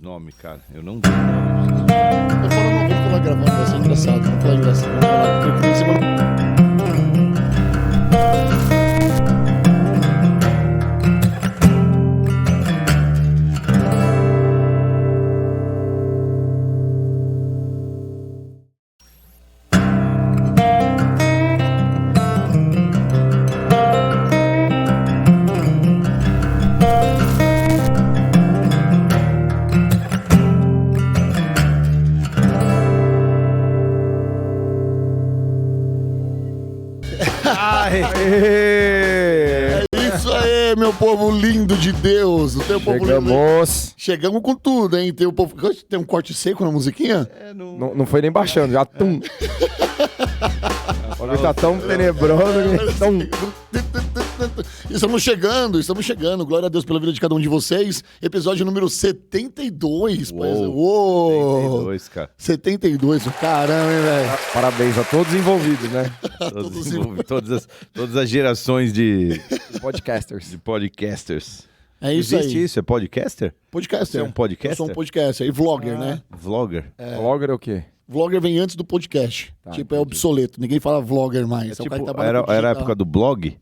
nomes, cara. Eu não vi os nomes. Eu falo, não, vamos falar gravando, vai ser engraçado. Vamos falar engraçado. Vamos falar porque semana... É isso aí, meu povo lindo de Deus. Tem um povo Chegamos. Chegamos com tudo, hein? Tem, tem um corte seco na musiquinha? Não foi nem baixando, já tum. O bagulho tá tão tenebroso que... Tum. Estamos chegando. Glória a Deus pela vida de cada um de vocês. Episódio número 72. Uou, 72, cara. 72, caramba, hein, velho? Parabéns a todos envolvidos, né? Todas as gerações de Podcasters. podcasters. É isso Existe aí. isso? É podcaster? Podcaster. Você é um podcaster? Eu sou um podcaster. E vlogger, né? Vlogger? Vlogger é o quê? Vlogger vem antes do podcast. Tá, tipo, entendi. é obsoleto. Ninguém fala vlogger mais. É o cara que trabalha com Era a digital. época do blog?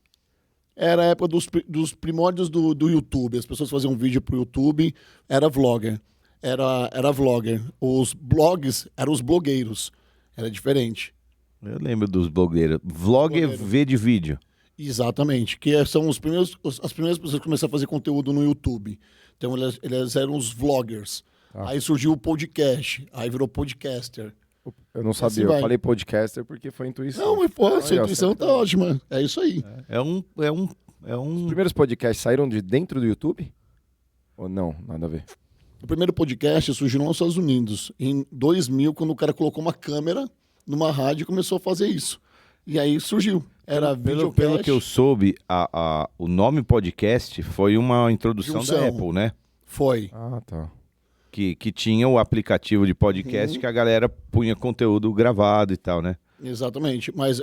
Era a época dos primórdios do YouTube. As pessoas faziam vídeo pro YouTube. Era vlogger. Era vlogger. Os blogs eram os blogueiros. Era diferente. Eu lembro dos blogueiros. Vlogger vê de vídeo. Exatamente. Que são as primeiras pessoas que começaram a fazer conteúdo no YouTube. Então, eles eram os vloggers. Ah. Aí surgiu o podcast. Aí virou podcaster. Eu não sabia, Assim eu vai. falei podcaster porque foi intuição. Não, mas porra, sua Aí, ó, intuição tá ótima. É isso aí. Os primeiros podcasts saíram de dentro do YouTube? Ou não? Nada a ver. O primeiro podcast surgiu nos Estados Unidos, em 2000, quando o cara colocou uma câmera numa rádio e começou a fazer isso. E aí surgiu. Era Pelo videocast. que eu soube, o nome podcast foi uma introdução da Apple, né? Foi. Ah, tá. Que tinha o aplicativo de podcast que a galera punha conteúdo gravado e tal, né? Exatamente. Mas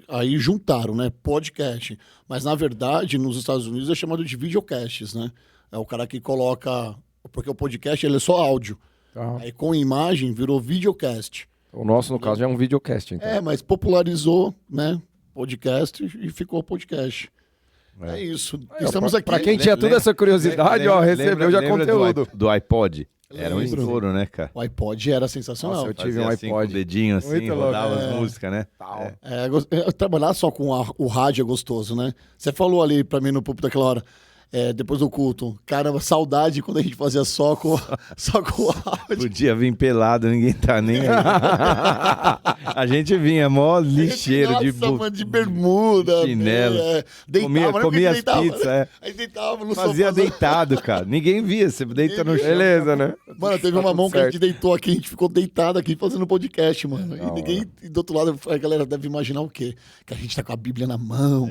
aí juntaram, né? Podcast. Mas, na verdade, nos Estados Unidos é chamado de videocasts, né? É o cara que coloca... Porque o podcast ele é só áudio. Tá. Aí com imagem virou videocast. O nosso, no caso, já é um videocast, então. É, mas popularizou, né? Podcast e ficou podcast. É isso. Estamos aqui. Pra quem tinha toda essa curiosidade, ó, recebeu já conteúdo. Do iPod. Era um Lembro. estouro, né, cara? O iPod era sensacional. Nossa, eu tive Fazia um assim, iPod. com o dedinho assim, Muito louco. rodava as músicas, né? Trabalhar só com o rádio é gostoso, né? Você falou ali pra mim no púlpito daquela hora, depois do culto, caramba, saudade quando a gente fazia só com o áudio. Podia vir pelado, ninguém tá nem aí. A gente vinha mó lixeiro de bermuda, chinelo. Deitava, comia as deitava, pizzas, né? Aí deitava no Fazia sofá. deitado, cara. Ninguém via, você deita no chão. Beleza, né? Mano, teve uma mão que a gente deitou aqui, a gente ficou deitado aqui fazendo podcast, mano. Não, E do outro lado, a galera deve imaginar o quê? Que a gente tá com a Bíblia na mão.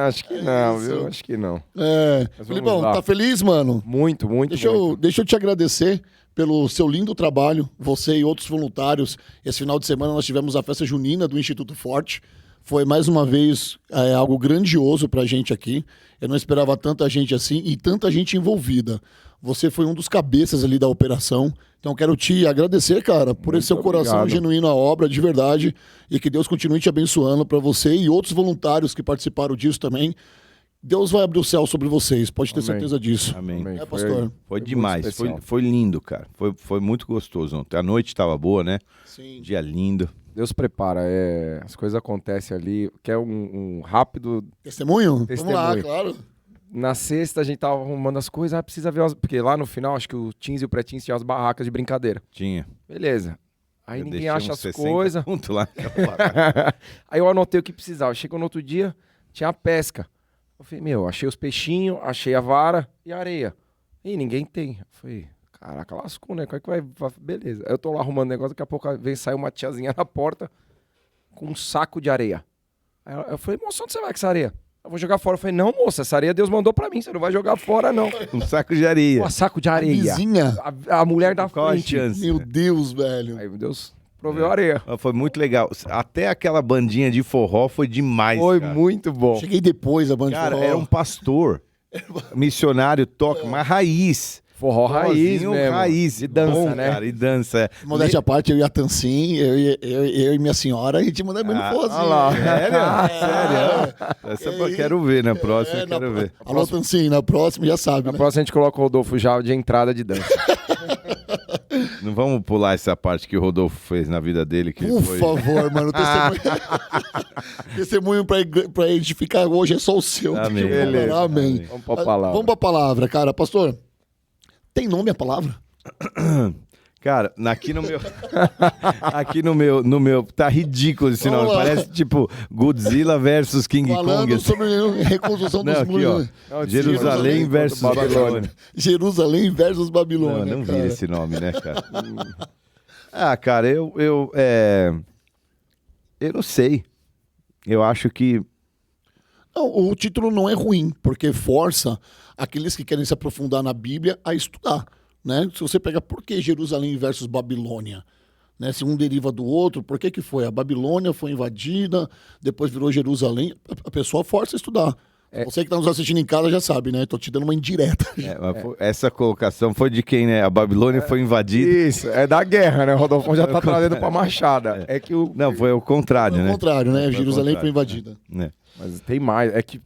Acho que não, viu? Acho que não. Mas vamos Filipão, lá. tá feliz, mano? Muito, muito, Deixa eu te agradecer pelo seu lindo trabalho, você e outros voluntários. Esse final de semana nós tivemos a festa junina do Instituto Forte. Foi mais uma vez algo grandioso pra gente aqui. Eu não esperava tanta gente assim e tanta gente envolvida. Você foi um dos cabeças ali da operação. Então quero te agradecer, cara, por esse seu coração obrigado. genuíno à obra, de verdade. E que Deus continue te abençoando pra você e outros voluntários que participaram disso também. Deus vai abrir o céu sobre vocês, pode ter Amém. certeza disso. Amém. Amém. Pastor. Foi muito demais, especial. foi lindo, cara. Foi muito gostoso ontem. A noite tava boa, né? Sim. Dia lindo. Deus prepara, as coisas acontecem ali, quer um rápido... Testemunho? Testemunho. Vamos lá, claro. Na sexta a gente tava arrumando as coisas, precisa ver porque lá no final acho que o Teens e o Pré-Teens tinham as barracas de brincadeira. Tinha. Beleza. Aí Eu ninguém deixei acha uns as 60 coisas. pontos lá. Aí eu anotei o que precisava. Chegou no outro dia, tinha a pesca. Eu falei, achei os peixinhos, achei a vara e a areia. E ninguém tem. Eu falei, caraca, lascou, né? Como é que vai? Beleza. Aí eu tô lá arrumando negócio, daqui a pouco vem sair uma tiazinha na porta com um saco de areia. Aí eu falei, moça, onde você vai com essa areia? Eu vou jogar fora. Eu falei, não, moça, essa areia Deus mandou pra mim, você não vai jogar fora, não. Um saco de areia. Pô, saco de areia. Vizinha. A mulher da Qual a frente. chance? Meu Deus, velho. Aí Deus proveu areia. Foi muito legal. Até aquela bandinha de forró foi demais, Foi cara. muito bom. Cheguei depois, a banda Cara, de forró. era um pastor. Missionário toca, uma raiz. Forró raiz Forrozinho mesmo. raiz. E dança, bom, né? cara, e dança. É. Modéstia à parte, eu e a Tansim, eu e minha senhora, a gente manda mesmo forrozinho. olha lá. Sério? Essa eu quero ver, na próxima eu quero ver. Alô, Tansim, na próxima já sabe, Na né? próxima a gente coloca o Rodolfo já de entrada de dança. Não vamos pular essa parte que o Rodolfo fez na vida dele. Que Por foi... favor, mano. Testemunho pra edificar hoje é só o seu. Amém. Beleza. Amém. Vamos pra palavra. Vamos pra palavra, cara. Pastor, tem nome a palavra? Cara, aqui no meu, tá ridículo esse nome. Vamos lá. Parece tipo Godzilla versus King Falando Kong. sobre reconstrução dos Não, aqui, muros. ó. Não, Jerusalém versus Babilônia. Jerusalém versus Babilônia. Não cara. vira esse nome, né, cara? Cara, eu não sei. Eu acho que Não, o título não é ruim, porque força aqueles que querem se aprofundar na Bíblia a estudar, né? Se você pega por que Jerusalém versus Babilônia, né? Se um deriva do outro, por que foi? A Babilônia foi invadida, depois virou Jerusalém, a pessoa força a estudar. Você que está nos assistindo em casa já sabe, né? Tô te dando uma indireta. essa colocação foi de quem, né? A Babilônia foi invadida. Isso, é da guerra, né? O Rodolfo já tá trazendo pra Machada. É que o... Não, foi o contrário, Ao né? contrário, né? Foi ao Jerusalém foi contrário. invadida. É. Mas tem mais. É que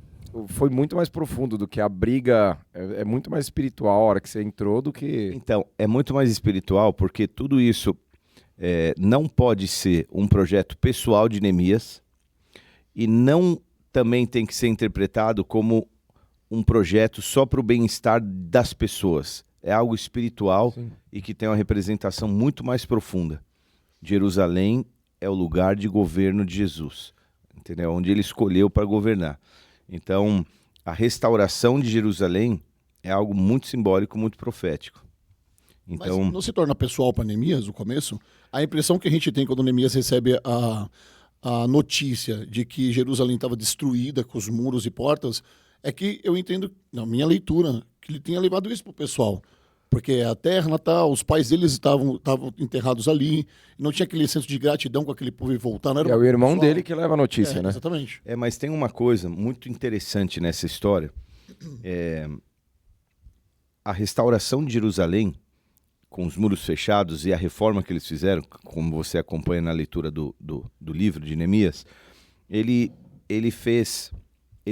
foi muito mais profundo do que a briga. É muito mais espiritual a hora que você entrou do que... Então, é muito mais espiritual, porque tudo isso não pode ser um projeto pessoal de Neemias e não também tem que ser interpretado como um projeto só para o bem-estar das pessoas. É algo espiritual. Sim. E que tem uma representação muito mais profunda. Jerusalém é o lugar de governo de Jesus, entendeu? Onde ele escolheu para governar. Então, a restauração de Jerusalém é algo muito simbólico, muito profético. Então, Mas não se torna pessoal para Neemias no começo? A impressão que a gente tem quando Neemias recebe a notícia de que Jerusalém estava destruída com os muros e portas é que eu entendo, na minha leitura, que ele tinha levado isso para o pessoal. Porque a terra natal, os pais deles estavam enterrados ali, não tinha aquele senso de gratidão com aquele povo e voltar. Não era É o irmão pessoal. dele que leva a notícia, né? Exatamente. mas tem uma coisa muito interessante nessa história. A restauração de Jerusalém, com os muros fechados e a reforma que eles fizeram, como você acompanha na leitura do livro de Neemias, ele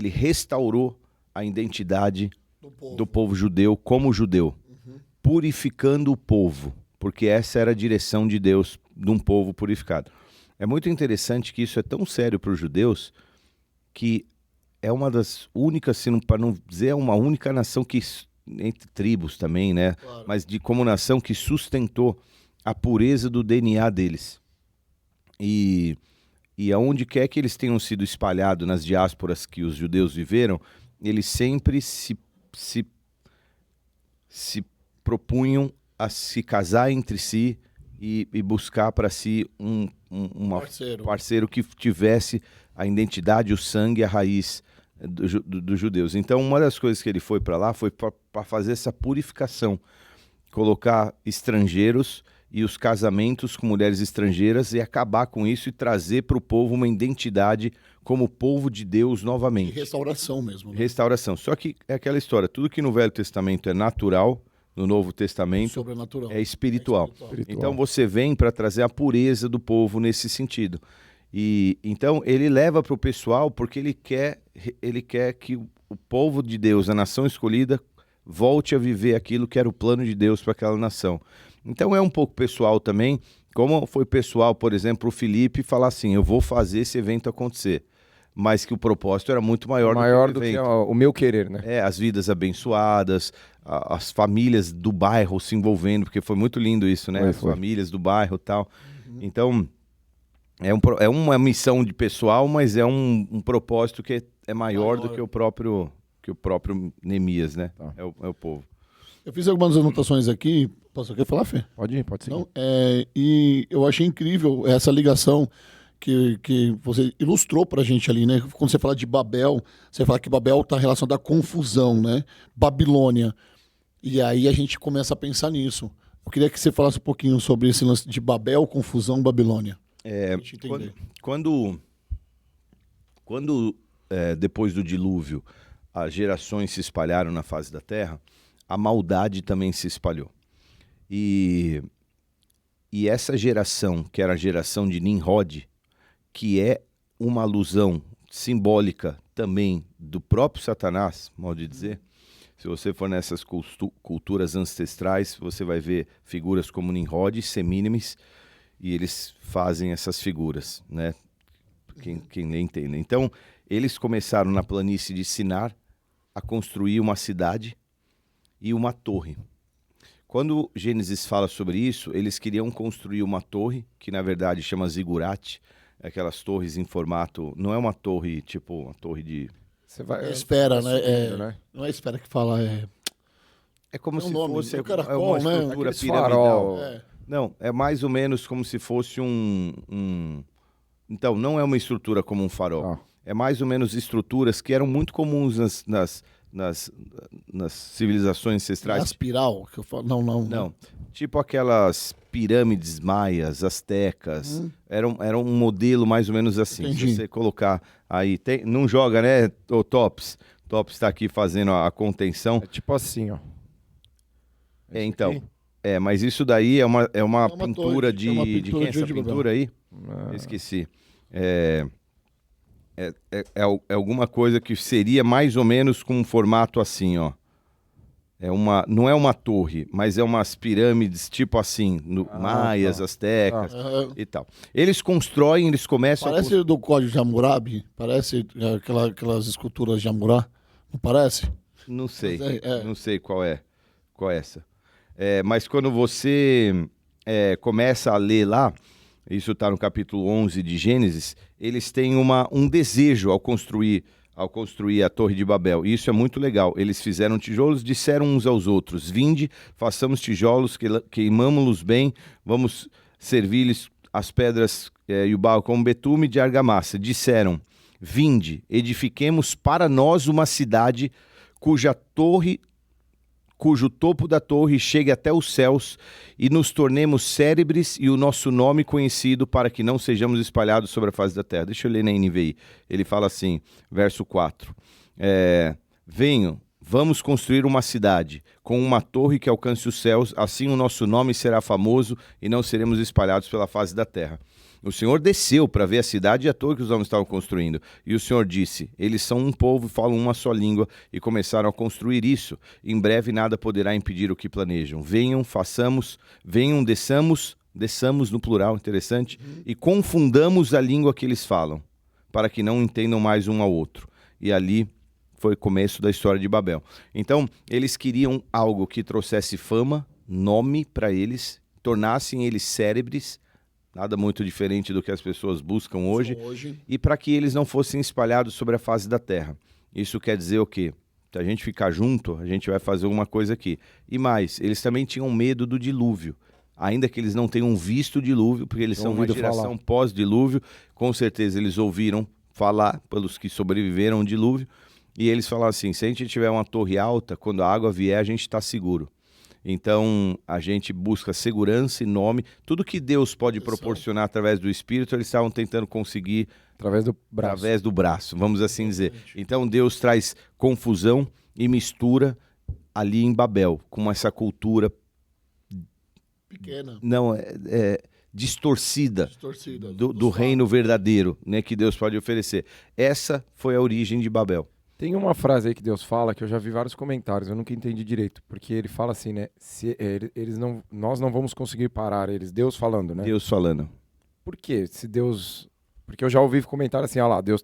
restaurou a identidade do povo judeu como judeu, purificando o povo, porque essa era a direção de Deus de um povo purificado. É muito interessante que isso é tão sério para os judeus que é uma das únicas, para não dizer é uma única nação que, entre tribos também, né? Claro. Mas como nação que sustentou a pureza do DNA deles. E aonde quer que eles tenham sido espalhados nas diásporas que os judeus viveram, eles sempre se propunham a se casar entre si e buscar para si um parceiro que tivesse a identidade, o sangue, a raiz dos judeus. Então, uma das coisas que ele foi para lá foi para fazer essa purificação, colocar estrangeiros e os casamentos com mulheres estrangeiras e acabar com isso e trazer para o povo uma identidade como povo de Deus novamente. E restauração mesmo. Né? Restauração. Só que é aquela história, tudo que no Velho Testamento é natural, no Novo Testamento Sobrenatural. é espiritual. Espiritual. Então você vem para trazer a pureza do povo nesse sentido. E então ele leva para o pessoal porque ele quer que o povo de Deus, a nação escolhida, volte a viver aquilo que era o plano de Deus para aquela nação. Então é um pouco pessoal também, como foi pessoal, por exemplo, o Felipe falar assim, eu vou fazer esse evento acontecer, mas que o propósito era muito maior Maior do do que que o evento. o meu querer, né? As vidas abençoadas, as famílias do bairro se envolvendo, porque foi muito lindo isso, né? Foi. As famílias do bairro e tal. Então, é uma missão de pessoal, mas é um propósito que é maior do que o próprio Neemias, né? Tá. É o povo. Eu fiz algumas anotações aqui. Posso quer falar, Fê? Pode ser. Não? E eu achei incrível essa ligação que você ilustrou pra gente ali, né? Quando você fala de Babel, você fala que Babel tá relacionado à confusão, né? Babilônia. E aí a gente começa a pensar nisso. Eu queria que você falasse um pouquinho sobre esse lance de Babel, confusão, Babilônia. Pra gente entender. Quando depois do dilúvio as gerações se espalharam na face da terra, a maldade também se espalhou. E essa geração, que era a geração de Nimrod, que é uma alusão simbólica também do próprio Satanás, modo de dizer. Se você for nessas culturas ancestrais, você vai ver figuras como Nimrod e Semínimes, e eles fazem essas figuras, né? Quem lê entende. Então, eles começaram na planície de Sinar a construir uma cidade e uma torre. Quando Gênesis fala sobre isso, eles queriam construir uma torre, que na verdade chama Zigurate, aquelas torres em formato... Não é uma torre, tipo, uma torre de... Você vai... Espera, né? Não é espera que fala, É como se nome, fosse o caracol, uma estrutura Aqueles piramidal. farol. Não, é mais ou menos como se fosse Então, não é uma estrutura como um farol. É mais ou menos estruturas que eram muito comuns nas civilizações ancestrais. A espiral, que eu falo. Não. Tipo aquelas pirâmides maias, astecas. Era um modelo mais ou menos assim. Entendi. Se você colocar aí... não joga, né, o Tops? Tops está aqui fazendo a contenção. É tipo assim, ó. Então... mas isso daí é uma pintura torre, uma pintura de quem é essa pintura aí? Esqueci. É alguma coisa que seria mais ou menos com um formato assim, ó. Não é uma torre, mas é umas pirâmides tipo assim, maias, astecas e tal. Eles constroem, eles começam... Parece do Código de Hammurabi? Parece aquelas esculturas de Hammurabi? Não parece? Não sei. Não sei qual é essa. Mas quando você começa a ler lá, isso está no capítulo 11 de Gênesis, eles têm um desejo ao construir a Torre de Babel. E isso é muito legal. Eles fizeram tijolos, disseram uns aos outros: vinde, façamos tijolos, queimamo-los bem, vamos servir-lhes as pedras e o barro como betume de argamassa. Disseram: vinde, edifiquemos para nós uma cidade cujo topo da torre chegue até os céus, e nos tornemos célebres e o nosso nome conhecido, para que não sejamos espalhados sobre a face da terra. Deixa eu ler na NVI. Ele fala assim, verso 4. Venham, vamos construir uma cidade com uma torre que alcance os céus, assim o nosso nome será famoso e não seremos espalhados pela face da terra. O Senhor desceu para ver a cidade e a torre que os homens estavam construindo. E o Senhor disse: eles são um povo e falam uma só língua, e começaram a construir isso. Em breve nada poderá impedir o que planejam. Venham, desçamos no plural, interessante, e confundamos a língua que eles falam, para que não entendam mais um ao outro. E ali foi o começo da história de Babel. Então, eles queriam algo que trouxesse fama, nome para eles, tornassem eles célebres, nada muito diferente do que as pessoas buscam hoje. E para que eles não fossem espalhados sobre a face da terra. Isso quer dizer o quê? Se a gente ficar junto, a gente vai fazer alguma coisa aqui. E mais, eles também tinham medo do dilúvio. Ainda que eles não tenham visto o dilúvio, porque eles são uma geração pós-dilúvio, com certeza eles ouviram falar pelos que sobreviveram ao dilúvio, e eles falaram assim: se a gente tiver uma torre alta, quando a água vier, a gente está seguro. Então, a gente busca segurança e nome. Tudo que Deus pode proporcionar através do Espírito, eles estavam tentando conseguir através do braço, vamos assim dizer. Então, Deus traz confusão e mistura ali em Babel, com essa cultura pequena. Não, distorcida do reino verdadeiro, né, que Deus pode oferecer. Essa foi a origem de Babel. Tem uma frase aí que Deus fala, que eu já vi vários comentários, eu nunca entendi direito, porque ele fala assim, né, nós não vamos conseguir parar eles, Deus falando, né? Deus falando. Por quê? Porque eu já ouvi comentário assim, Deus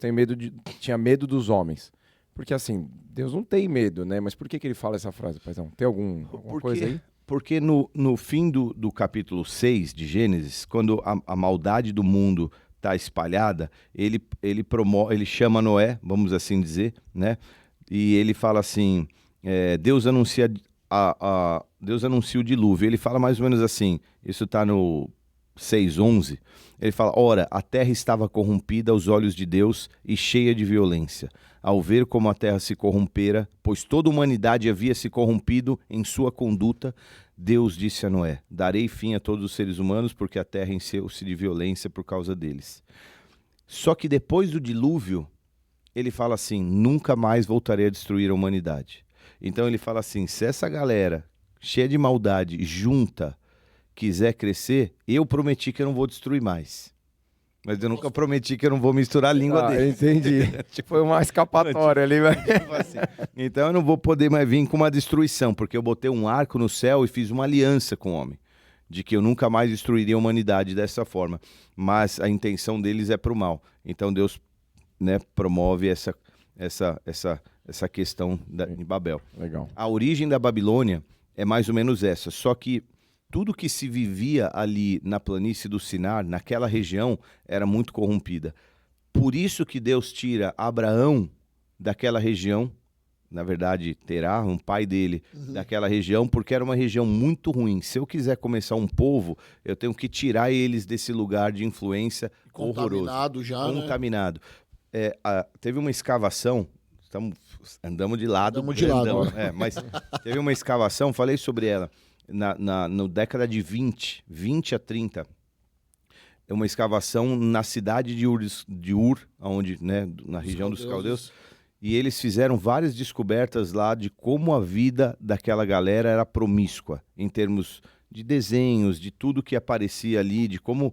tinha medo dos homens. Porque assim, Deus não tem medo, né? Mas por que ele fala essa frase, paizão? Tem alguma coisa aí? Porque no fim do capítulo 6 de Gênesis, quando a maldade do mundo está espalhada, ele chama Noé, vamos assim dizer, né? E ele fala assim, Deus anuncia o dilúvio. Ele fala mais ou menos assim, isso está no 6:11. Ele fala: ora, a terra estava corrompida aos olhos de Deus e cheia de violência. Ao ver como a terra se corrompera, pois toda a humanidade havia se corrompido em sua conduta, Deus disse a Noé: darei fim a todos os seres humanos, porque a terra encheu-se de violência por causa deles. Só que depois do dilúvio, ele fala assim: nunca mais voltarei a destruir a humanidade. Então ele fala assim, se essa galera cheia de maldade, junta, quiser crescer, eu prometi que eu não vou destruir mais. Mas eu nunca prometi que eu não vou misturar a língua dele. Entendi. Foi uma escapatória ali, velho. Tipo assim. Então eu não vou poder mais vir com uma destruição, porque eu botei um arco no céu e fiz uma aliança com o homem, de que eu nunca mais destruiria a humanidade dessa forma. Mas a intenção deles é pro mal. Então Deus, né, promove essa questão em Babel. Legal. A origem da Babilônia é mais ou menos essa, só que tudo que se vivia ali na planície do Sinar, naquela região, era muito corrompida. Por isso que Deus tira Abraão daquela região, na verdade, Terá, um pai dele, daquela região, porque era uma região muito ruim. Se eu quiser começar um povo, eu tenho que tirar eles desse lugar de influência contaminado horroroso. já, Contaminado. Teve uma escavação, andamos de lado. Andamos de lado. Mas teve uma escavação, falei sobre ela, na década de 20 a 30, é uma escavação na cidade de Ur, onde, né, na região dos caldeus, e eles fizeram várias descobertas lá de como a vida daquela galera era promíscua, em termos de desenhos, de tudo que aparecia ali, de como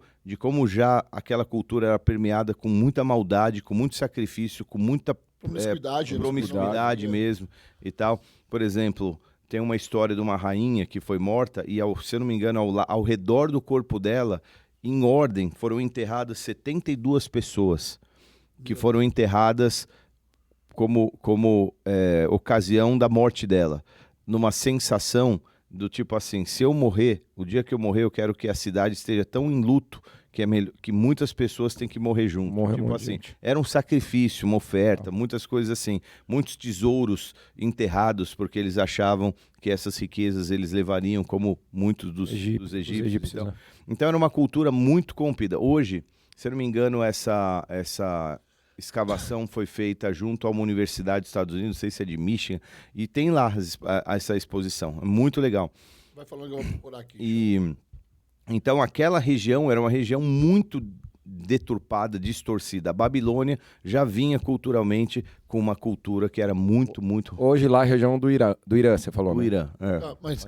já aquela cultura era permeada com muita maldade, com muito sacrifício, com muita promiscuidade mesmo e tal. Por exemplo, tem uma história de uma rainha que foi morta e, se eu não me engano, ao redor do corpo dela, em ordem, foram enterradas 72 pessoas que foram enterradas como ocasião da morte dela, numa sensação do tipo assim, se eu morrer, o dia que eu morrer, eu quero que a cidade esteja tão em luto que muitas pessoas têm que morrer junto. Tipo assim, era um sacrifício, uma oferta, muitas coisas assim, muitos tesouros enterrados, porque eles achavam que essas riquezas eles levariam, como muitos dos egípcios. Então era uma cultura muito corrompida. Hoje, se eu não me engano, essa escavação foi feita junto a uma universidade dos Estados Unidos, não sei se é de Michigan, e tem lá essa exposição. É muito legal. Vai falando que eu vou procurar aqui. Então aquela região era uma região muito deturpada, distorcida. A Babilônia já vinha culturalmente com uma cultura que era muito... Hoje lá a região do Irã, você falou, do né? Irã. Mas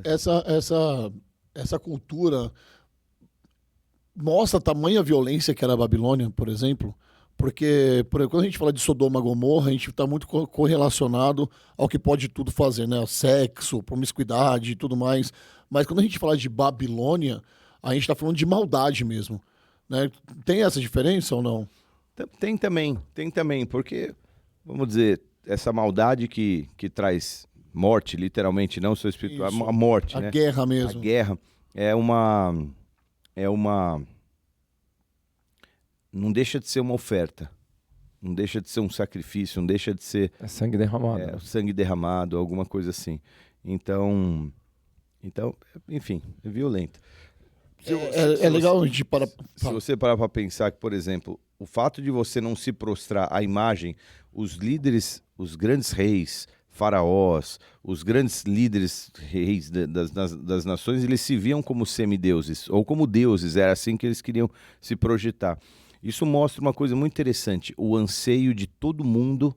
essa cultura mostra a tamanha violência que era a Babilônia, por exemplo, porque quando a gente fala de Sodoma e Gomorra, a gente está muito correlacionado ao que pode tudo fazer, né? Sexo, promiscuidade e tudo mais. Mas quando a gente fala de Babilônia, a gente está falando de maldade mesmo, né? Tem essa diferença ou não? Tem também, porque, vamos dizer, essa maldade que traz morte, literalmente, não só espiritual, a morte, né? A guerra mesmo. A guerra é uma... Não deixa de ser uma oferta, não deixa de ser um sacrifício, não deixa de ser... É sangue derramado. Sangue derramado, alguma coisa assim. Então enfim, é violento. É legal a gente parar... Se você parar para pensar que, por exemplo, o fato de você não se prostrar à imagem, os líderes, os grandes reis, faraós, os grandes líderes reis das nações, eles se viam como semideuses, ou como deuses, era assim que eles queriam se projetar. Isso mostra uma coisa muito interessante, o anseio de todo mundo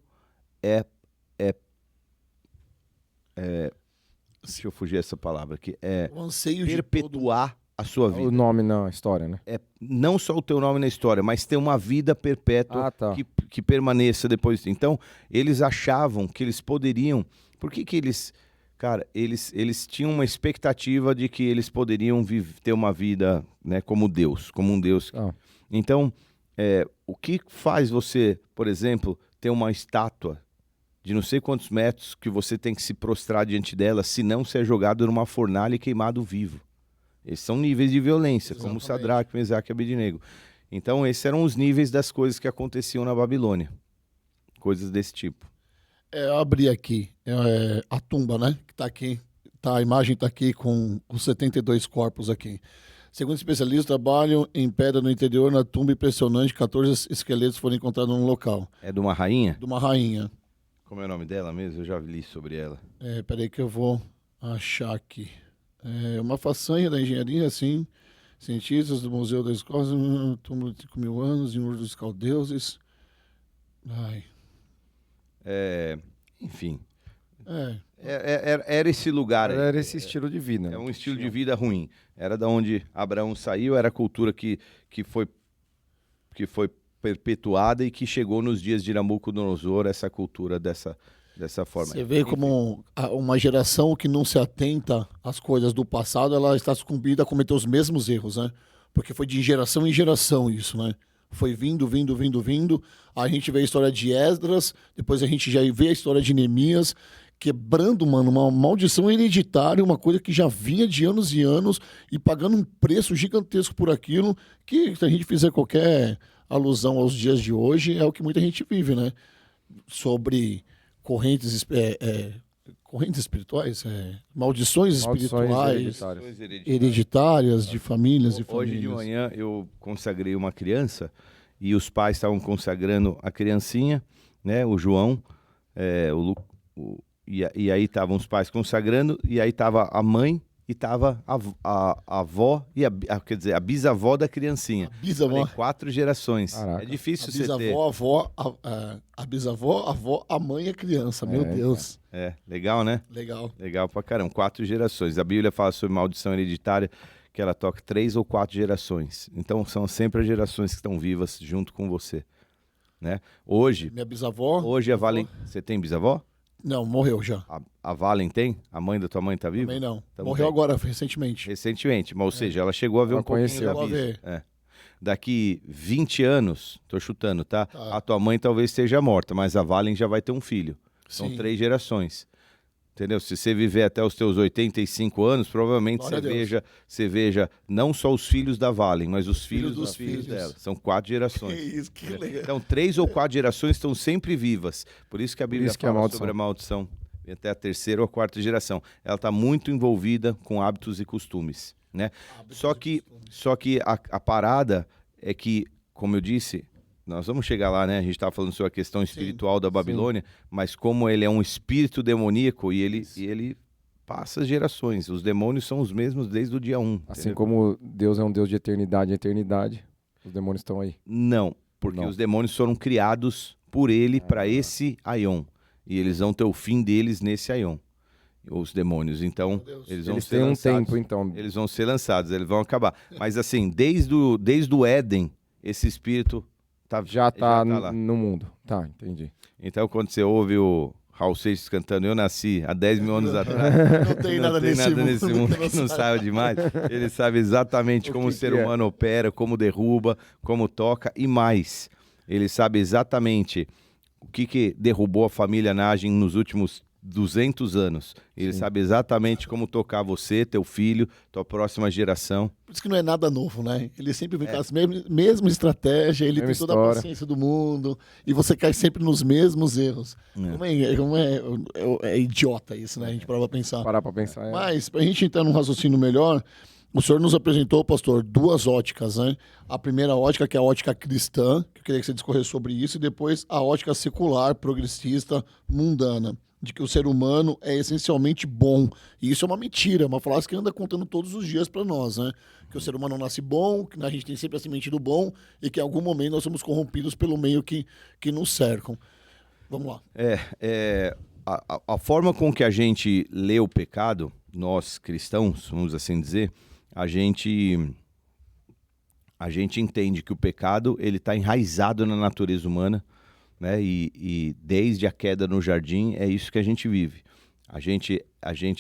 deixa eu fugir essa palavra aqui, o anseio perpetuar a sua vida. O nome na história, né? Não só o teu nome na história, mas ter uma vida perpétua que permaneça depois. Então, eles achavam que eles poderiam... Por que eles... Cara, eles tinham uma expectativa de que eles poderiam ter uma vida, né, como Deus, como um Deus. Então, o que faz você, por exemplo, ter uma estátua de não sei quantos metros que você tem que se prostrar diante dela, se não ser jogado numa fornalha e queimado vivo? Esses são níveis de violência, como Sadraque, Mesaque e Abednego. Então, esses eram os níveis das coisas que aconteciam na Babilônia. Coisas desse tipo. Eu abri aqui a tumba, né? Que tá aqui. A imagem está aqui com 72 corpos aqui. Segundo especialistas, trabalham em pedra no interior, na tumba impressionante, 14 esqueletos foram encontrados no local. É de uma rainha? De uma rainha. Como é o nome dela mesmo? Eu já li sobre ela. Peraí que eu vou achar aqui. É uma façanha da engenharia, assim. Cientistas do Museu da Escola, túmulo de 5.000 anos, em Ur dos Caldeuses. Enfim. Era esse lugar aí. Era esse estilo de vida. É um estilo de vida ruim. Era da onde Abraão saiu, era a cultura que foi perpetuada e que chegou nos dias de Nabucodonosor, essa cultura dessa forma. Você vê como uma geração que não se atenta às coisas do passado, ela está sucumbida a cometer os mesmos erros, né? Porque foi de geração em geração isso, né? Foi vindo. A gente vê a história de Esdras, depois a gente já vê a história de Neemias, quebrando, mano, uma maldição hereditária, uma coisa que já vinha de anos e anos e pagando um preço gigantesco por aquilo, que se a gente fizer qualquer alusão aos dias de hoje, é o que muita gente vive, né? Sobre correntes espirituais, maldições espirituais, hereditárias de famílias e famílias. Hoje de manhã eu consagrei uma criança e os pais estavam consagrando a criancinha, né, o João, e aí estavam os pais consagrando, e aí estava a mãe e estava a avó, quer dizer, a bisavó da criancinha. A bisavó. 4 gerações. Caraca. É difícil a você bisavó, ter. A bisavó, a avó, a mãe e a criança. Meu Deus. Legal, né? Legal. Legal pra caramba. 4 gerações. A Bíblia fala sobre maldição hereditária, que ela toca 3 ou 4 gerações. Então são sempre as gerações que estão vivas junto com você. Né? Hoje. Minha bisavó. Hoje a Valen. Você tem bisavó? Não, morreu já. A Valen tem? A mãe da tua mãe tá viva? Também não. Então, morreu agora, recentemente. Recentemente, mas ou seja, ela chegou a ver um pouquinho da vida. Daqui 20 anos, tô chutando, tá? A tua mãe talvez esteja morta, mas a Valen já vai ter um filho. São 3 gerações. Entendeu? Se você viver até os teus 85 anos, provavelmente você veja não só os filhos da Valen, mas os filhos dos filhos dela. São 4 gerações. Que isso, que legal. Então, 3 ou 4 gerações estão sempre vivas. Por isso que a Bíblia fala sobre a maldição. Até a 3ª ou 4ª geração. Ela está muito envolvida com hábitos e costumes. Né? Só que a parada é que, como eu disse, nós vamos chegar lá, né? A gente estava falando sobre a questão espiritual da Babilônia, mas como ele é um espírito demoníaco e ele passa gerações. Os demônios são os mesmos desde o dia 1. Assim entendeu? Como Deus é um Deus de eternidade, os demônios estão aí. Não, porque os demônios foram criados por ele para esse Aion. E eles vão ter o fim deles nesse Aion. Os demônios, então eles vão ser lançados. Tempo, então. Eles vão ser lançados, eles vão acabar. Mas assim, desde o Éden, esse espírito já tá lá no mundo. Tá, entendi. Então quando você ouve o Raul Seixas cantando Eu Nasci há 10 mil anos atrás, não tem nada nesse mundo que não saiba demais. Ele sabe exatamente como o ser humano opera, como derruba, como toca e mais. Ele sabe exatamente o que derrubou a família Nagin nos últimos 200 anos. Ele sabe exatamente como tocar você, teu filho, tua próxima geração. Por isso que não é nada novo, né? Ele sempre vem com as mesmas estratégias, ele tem toda a paciência do mundo, e você cai sempre nos mesmos erros. Como é idiota isso, né? A gente parava pra pensar. Mas, pra gente entrar num raciocínio melhor, o senhor nos apresentou, pastor, 2 óticas, né? A primeira ótica, que é a ótica cristã, que eu queria que você discorresse sobre isso, e depois a ótica secular, progressista, mundana, de que o ser humano é essencialmente bom. E isso é uma mentira, uma frase que anda contando todos os dias para nós, né? Que o ser humano nasce bom, que a gente tem sempre a semente do bom e que em algum momento nós somos corrompidos pelo meio que nos cercam. Vamos lá. A forma com que a gente lê o pecado, nós cristãos, vamos assim dizer, a gente entende que o pecado ele está enraizado na natureza humana, né? E desde a queda no jardim é isso que a gente vive. A gente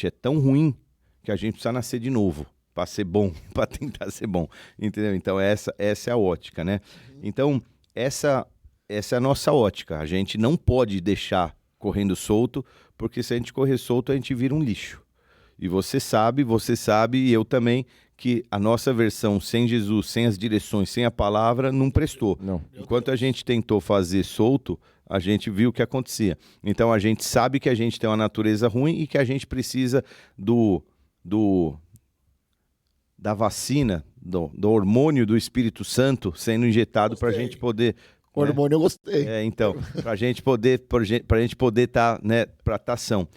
é tão ruim que a gente precisa nascer de novo para ser bom, para tentar ser bom, entendeu? Então essa é a ótica, né? Então essa é a nossa ótica. A gente não pode deixar correndo solto, porque se a gente correr solto a gente vira um lixo. E você sabe, e eu também, que a nossa versão sem Jesus, sem as direções, sem a palavra, não prestou. Não. Enquanto a gente tentou fazer solto, a gente viu o que acontecia. Então a gente sabe que a gente tem uma natureza ruim e que a gente precisa da vacina, do hormônio do Espírito Santo sendo injetado para a gente poder... O hormônio eu gostei. Então, para a gente poder estar, né, para estar são.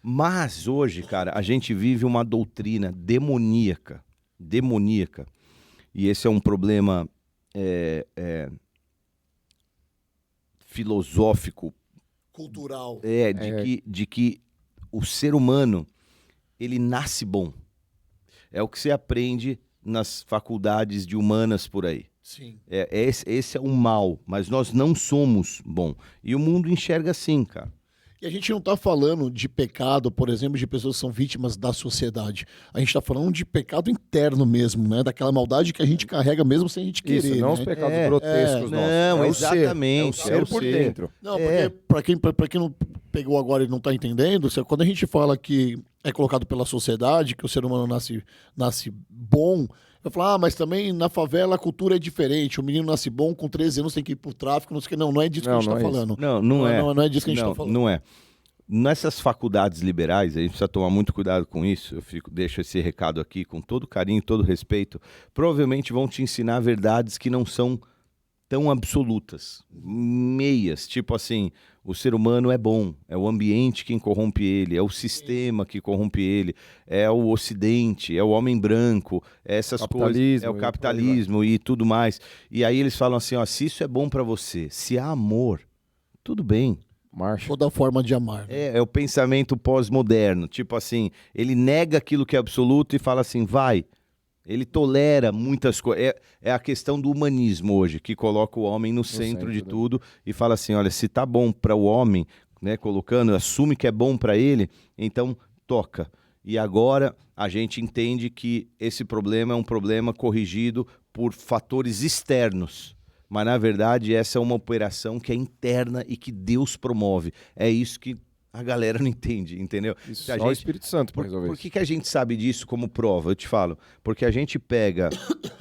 Mas hoje, cara, a gente vive uma doutrina demoníaca. E esse é um problema filosófico, cultural. de que o ser humano, ele nasce bom. É o que você aprende nas faculdades de humanas por aí. Sim. Esse é o mal, mas nós não somos bom. E o mundo enxerga assim, cara. E a gente não está falando de pecado, por exemplo, de pessoas que são vítimas da sociedade. A gente está falando de pecado interno mesmo, né? Daquela maldade que a gente carrega mesmo sem a gente querer. Isso, não né? os pecados grotescos nossos. Não, exatamente. É o ser por dentro. Não, porque para quem não pegou agora e não está entendendo, quando a gente fala que é colocado pela sociedade, que o ser humano nasce bom, vai falar, mas também na favela a cultura é diferente. O menino nasce bom, com 13 anos tem que ir pro tráfico, não sei o que. Não é disso que a gente está falando. Não é. Não é disso que a gente está falando. Não é. Nessas faculdades liberais, a gente precisa tomar muito cuidado com isso. Deixo esse recado aqui com todo carinho, todo respeito. Provavelmente vão te ensinar verdades que não são tão absolutas, meias, tipo assim, o ser humano é bom, é o ambiente quem corrompe ele, é o sistema que corrompe ele, é o ocidente, é o homem branco, é essas coisas, é o capitalismo e tudo mais. E aí eles falam assim, ó, se isso é bom pra você, se há amor, tudo bem. Marcha. Toda forma de amar. Né? É o pensamento pós-moderno, tipo assim, ele nega aquilo que é absoluto e fala assim, vai. Ele tolera muitas coisas. É a questão do humanismo hoje, que coloca o homem no centro de tudo e fala assim, olha, se tá bom para o homem, né, colocando, assume que é bom para ele, então toca. E agora a gente entende que esse problema é um problema corrigido por fatores externos. Mas, na verdade, essa é uma operação que é interna e que Deus promove. É isso que a galera não entende, entendeu? Isso só o Espírito Santo para resolver isso. Por que a gente sabe disso como prova? Eu te falo. Porque a gente pega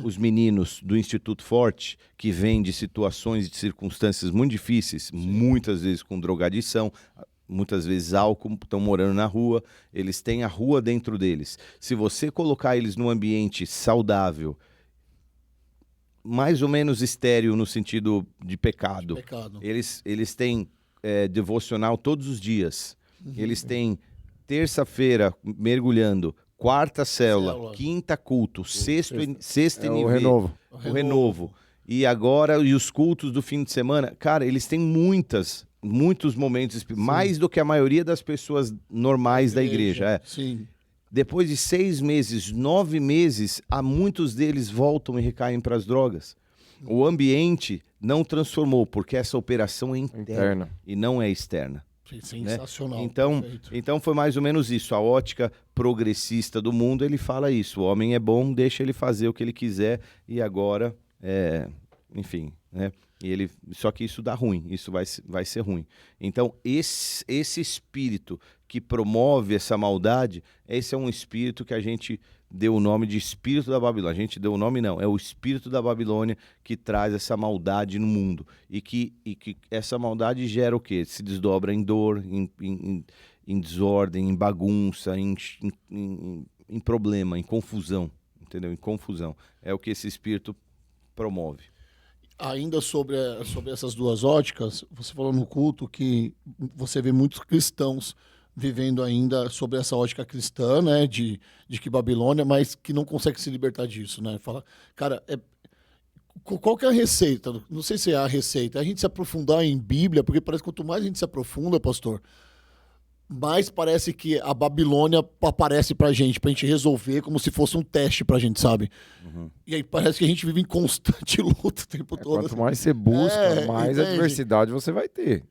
os meninos do Instituto Forte, que vêm de situações e de circunstâncias muito difíceis, muitas vezes com drogadição, muitas vezes álcool, estão morando na rua, eles têm a rua dentro deles. Se você colocar eles num ambiente saudável, mais ou menos estéril no sentido de pecado. Eles têm devocional todos os dias. Eles têm terça-feira mergulhando, quarta célula, quinta culto, sexta nível. O renovo. E agora, e os cultos do fim de semana, cara, eles têm muitos momentos, mais do que a maioria das pessoas normais da igreja. Sim. Depois de 6 meses, 9 meses, muitos deles voltam e recaem para as drogas. O ambiente não transformou, porque essa operação é interna e não é externa. Sensacional. Né? Então foi mais ou menos isso. A ótica progressista do mundo, ele fala isso. O homem é bom, deixa ele fazer o que ele quiser e agora, enfim, né? Só que isso dá ruim, isso vai ser ruim. Então, esse espírito que promove essa maldade, esse é um espírito que a gente deu o nome de espírito da Babilônia. A gente deu o nome não, é o espírito da Babilônia que traz essa maldade no mundo. E que essa maldade gera o quê? Se desdobra em dor, em desordem, em bagunça, em problema, em confusão, entendeu? Em confusão. É o que esse espírito promove. Ainda sobre essas duas óticas, você falou no culto que você vê muitos cristãos vivendo ainda sobre essa ótica cristã, né, de que Babilônia, mas que não consegue se libertar disso, né? Fala, cara, qual que é a receita? Não sei se é a receita. A gente se aprofundar em Bíblia, porque parece que quanto mais a gente se aprofunda, pastor, mais parece que a Babilônia aparece pra gente resolver como se fosse um teste pra gente, sabe? Uhum. E aí parece que a gente vive em constante luta o tempo todo. Quanto mais você busca, mais adversidade você vai ter.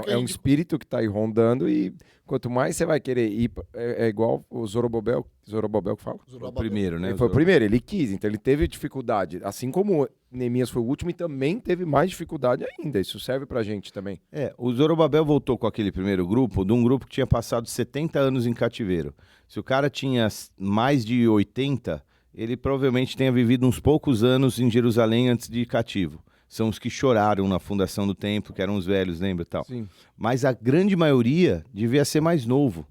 É um espírito que tá aí rondando e quanto mais você vai querer ir... É igual o Zorobabel que fala? O primeiro, né? Ele foi o primeiro, ele quis, então ele teve dificuldade. Assim como Neemias foi o último e também teve mais dificuldade ainda. Isso serve pra gente também. O Zorobabel voltou com aquele primeiro grupo, de um grupo que tinha passado 70 anos em cativeiro. Se o cara tinha mais de 80, ele provavelmente tenha vivido uns poucos anos em Jerusalém antes de ir cativo. São os que choraram na fundação do templo, que eram os velhos, lembra tal? Sim. Mas a grande maioria devia ser mais novo.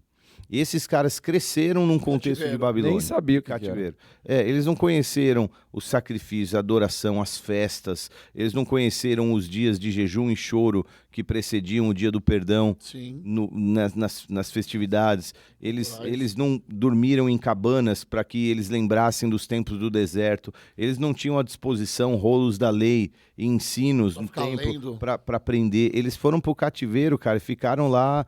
E esses caras cresceram num contexto de Babilônia. Nem sabia o que cativeiro. Eles não conheceram os sacrifícios, a adoração, as festas. Eles não conheceram os dias de jejum e choro que precediam o dia do perdão. Sim. Nas festividades. Eles não dormiram em cabanas para que eles lembrassem dos tempos do deserto. Eles não tinham à disposição rolos da lei e ensinos no templo para aprender. Eles foram para o cativeiro, cara, e ficaram lá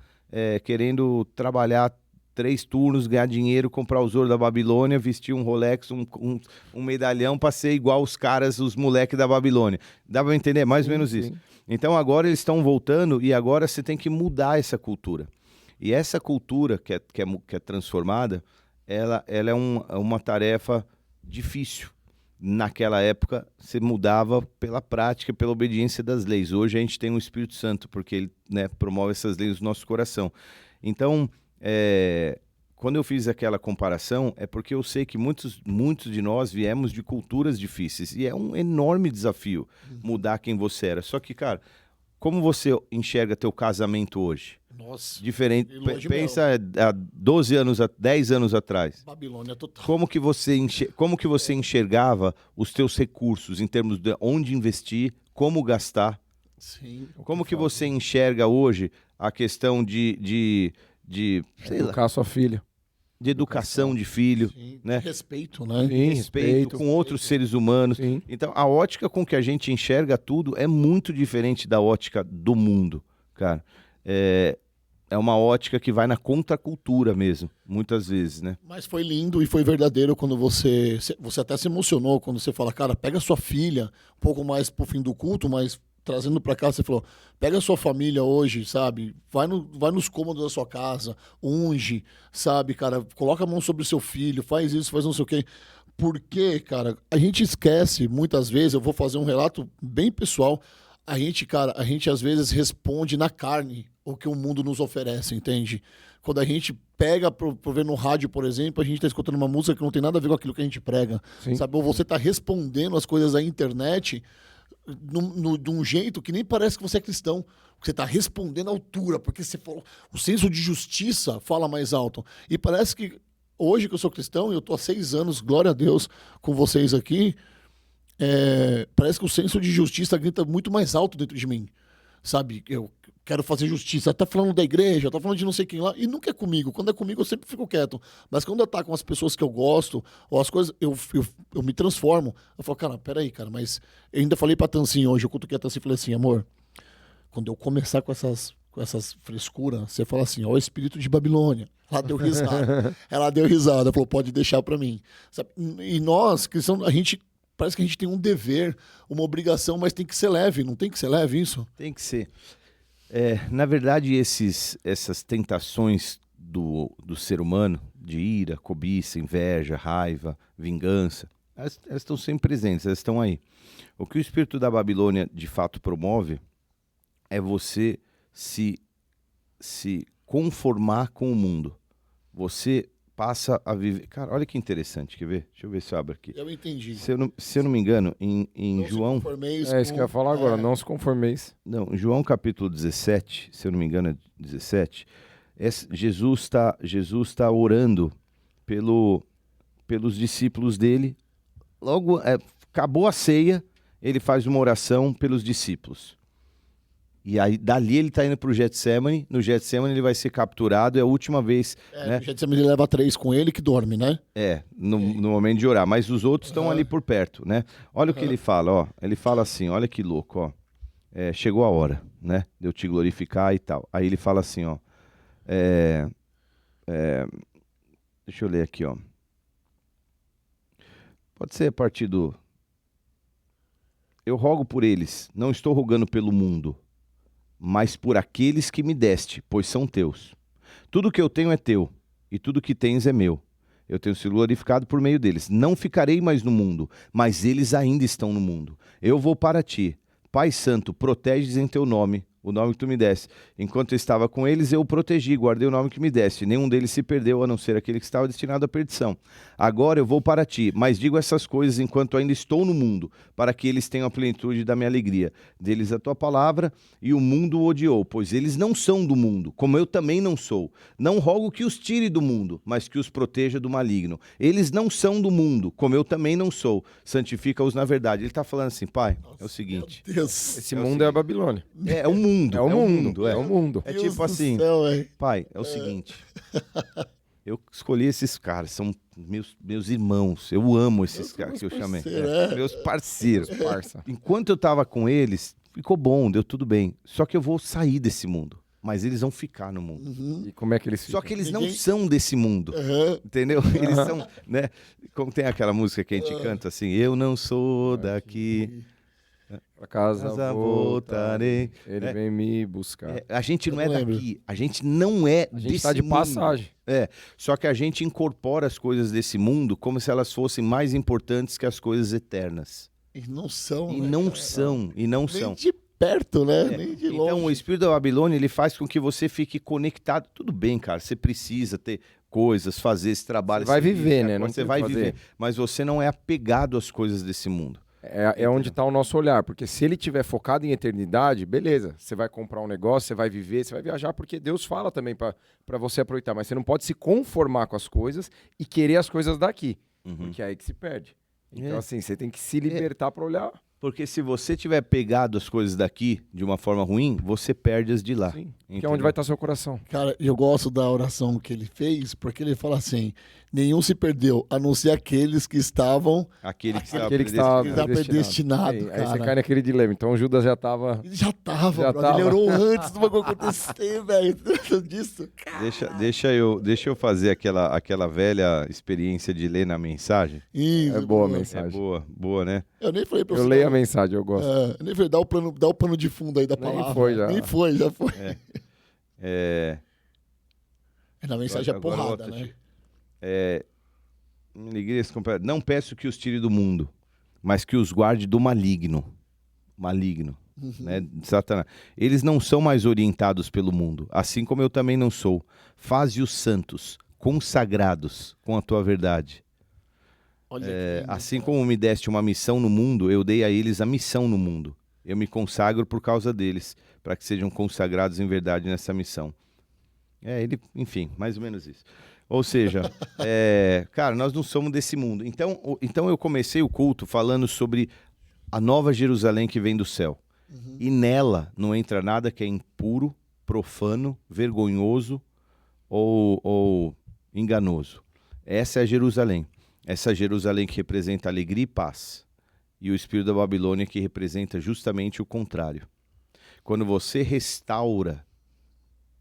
querendo trabalhar 3 turnos, ganhar dinheiro, comprar os ouro da Babilônia, vestir um Rolex, um medalhão pra ser igual os caras, os moleques da Babilônia. Dá pra entender? Mais ou menos isso. Então agora eles estão voltando e agora você tem que mudar essa cultura. E essa cultura que é transformada, ela é uma tarefa difícil. Naquela época, você mudava pela prática, pela obediência das leis. Hoje a gente tem um Espírito Santo, porque ele, né, promove essas leis no nosso coração. Então, quando eu fiz aquela comparação, é porque eu sei que muitos de nós viemos de culturas difíceis. E é um enorme desafio mudar quem você era. Só que, cara, como você enxerga teu casamento hoje? Nossa. Diferente. Pensa há 12 anos, 10 anos atrás. Babilônia total. Como que você enxergava os teus recursos em termos de onde investir, como gastar? Sim. Como que você enxerga hoje a questão de educar sua filha? De educação de filho, sim, né? Respeito, né? Sim, respeito com outros seres humanos. Sim. Então, a ótica com que a gente enxerga tudo é muito diferente da ótica do mundo, cara. É uma ótica que vai na contracultura mesmo, muitas vezes, né? Mas foi lindo e foi verdadeiro quando você até se emocionou quando você fala, cara, pega sua filha, um pouco mais pro fim do culto, mas trazendo pra cá, você falou, pega a sua família hoje, sabe? Vai nos cômodos da sua casa, unge, sabe, cara? Coloca a mão sobre o seu filho, faz isso, faz não sei o quê. Porque, cara, a gente esquece, muitas vezes, eu vou fazer um relato bem pessoal, a gente às vezes responde na carne o que o mundo nos oferece, entende? Quando a gente pega pra ver no rádio, por exemplo, a gente tá escutando uma música que não tem nada a ver com aquilo que a gente prega, sabe? Ou você tá respondendo as coisas da internet de um jeito que nem parece que você é cristão. Você está respondendo à altura, porque você falou, o senso de justiça fala mais alto. E parece que hoje que eu sou cristão, e eu estou há 6 anos, glória a Deus, com vocês aqui, parece que o senso de justiça grita muito mais alto dentro de mim. Sabe? Eu quero fazer justiça. Tá falando da igreja, tá falando de não sei quem lá, e nunca é comigo. Quando é comigo, eu sempre fico quieto. Mas quando tá com as pessoas que eu gosto, ou as coisas, eu me transformo. Eu falo, cara, peraí, cara, mas eu ainda falei pra Tancinha hoje, eu cutuquei a Tancinha e falei assim, amor, quando eu começar com essas frescuras, você fala assim, ó, o espírito de Babilônia. Ela deu risada. Ela deu risada, falou, pode deixar pra mim. Sabe? E nós, cristãos, parece que a gente tem um dever, uma obrigação, mas tem que ser leve, não tem que ser leve isso? Tem que ser. Na verdade, essas tentações do ser humano, de ira, cobiça, inveja, raiva, vingança, elas estão sempre presentes, elas estão aí. O que o espírito da Babilônia de fato promove é você se conformar com o mundo. Você passa a viver... Cara, olha que interessante, quer ver? Deixa eu ver se eu abro aqui. Eu entendi. Se eu não me engano, em João... É isso que eu ia falar agora, não se conformeis. Não, em João capítulo 17, se eu não me engano é 17, Jesus tá orando pelos discípulos dele. Logo, acabou a ceia, ele faz uma oração pelos discípulos. E aí, dali ele tá indo pro Getsemane. No Getsemane ele vai ser capturado. É a última vez, né? No Getsemane ele leva 3 com ele que dorme, né? No momento de orar. Mas os outros estão ali por perto, né? Olha o que ele fala, ó. Ele fala assim, olha que louco, ó. Chegou a hora, né? De eu te glorificar e tal. Aí ele fala assim, ó. Deixa eu ler aqui, ó. Pode ser a partir do... Eu rogo por eles, não estou rogando pelo mundo, mas por aqueles que me deste, pois são teus. Tudo que eu tenho é teu, e tudo que tens é meu. Eu tenho sido glorificado por meio deles. Não ficarei mais no mundo, mas eles ainda estão no mundo. Eu vou para ti. Pai Santo, protege-os em teu nome, o nome que tu me deste. Enquanto eu estava com eles, eu o protegi, guardei o nome que me deste. Nenhum deles se perdeu, a não ser aquele que estava destinado à perdição. Agora eu vou para ti, mas digo essas coisas enquanto ainda estou no mundo, para que eles tenham a plenitude da minha alegria. Deles a tua palavra, e o mundo o odiou, pois eles não são do mundo, como eu também não sou. Não rogo que os tire do mundo, mas que os proteja do maligno. Eles não são do mundo, como eu também não sou. Santifica-os na verdade. Ele está falando assim, pai, é o seguinte... Esse mundo é a Babilônia. É o mundo. É o mundo. É tipo assim, pai, é o seguinte, eu escolhi esses caras, são meus irmãos, eu amo esses caras que eu chamei. Meus parceiros, parça. Enquanto eu tava com eles, ficou bom, deu tudo bem. Só que eu vou sair desse mundo. mas eles vão ficar no mundo. E como é que eles ficam? Só que eles não são desse mundo, entendeu? Eles são, né? Como tem aquela música que a gente canta assim, eu não sou daqui... Pra casa voltarei, ele vem me buscar. A gente não é daqui, a gente não é desse mundo. A gente tá de passagem. Só que a gente incorpora as coisas desse mundo como se elas fossem mais importantes que as coisas eternas. E não são, E né, não cara? são, e não são. Nem de perto, né? Nem de longe. Então, o espírito da Babilônia, ele faz com que você fique conectado. Tudo bem, cara, você precisa ter coisas, fazer esse trabalho. Você vai viver, né? Você vai viver, mas você não é apegado às coisas desse mundo. É onde está o nosso olhar, porque se ele estiver focado em eternidade, beleza, você vai comprar um negócio, você vai viver, você vai viajar, porque Deus fala também para você aproveitar, mas você não pode se conformar com as coisas e querer as coisas daqui, porque é aí que se perde. Então, assim, você tem que se libertar para olhar. Porque se você tiver pegado as coisas daqui de uma forma ruim, você perde as de lá. Sim, que é onde vai estar seu coração. Cara, eu gosto da oração que ele fez, porque ele fala assim, nenhum se perdeu, a não ser aqueles que estavam... Aquele que estava predestinado, cara. Aí você cai naquele dilema. Então Judas já estava... Ele já tava. Ele orou antes do bagulho acontecer, velho. Disso. Deixa eu fazer aquela velha experiência de ler na mensagem. Isso, é boa a mensagem. É boa, né? Eu nem falei pra você. Eu leio a mensagem, eu gosto. Eu nem falei, dá o pano de fundo aí da palavra. Nem foi, já foi. Na mensagem é porrada, né? Não peço que os tire do mundo, mas que os guarde do maligno. Né, de Satanás. Eles não são mais orientados pelo mundo, assim como eu também não sou. Faze-os santos, consagrados com a tua verdade. Assim como me deste uma missão no mundo, eu dei a eles a missão no mundo. Eu me consagro por causa deles, para que sejam consagrados em verdade nessa missão. Enfim, mais ou menos isso. Ou seja, cara, nós não somos desse mundo. Então eu comecei o culto falando sobre a nova Jerusalém que vem do céu. E nela não entra nada que é impuro, profano, vergonhoso ou enganoso. Essa é a Jerusalém. Essa Jerusalém que representa alegria e paz. E o espírito da Babilônia que representa justamente o contrário. Quando você restaura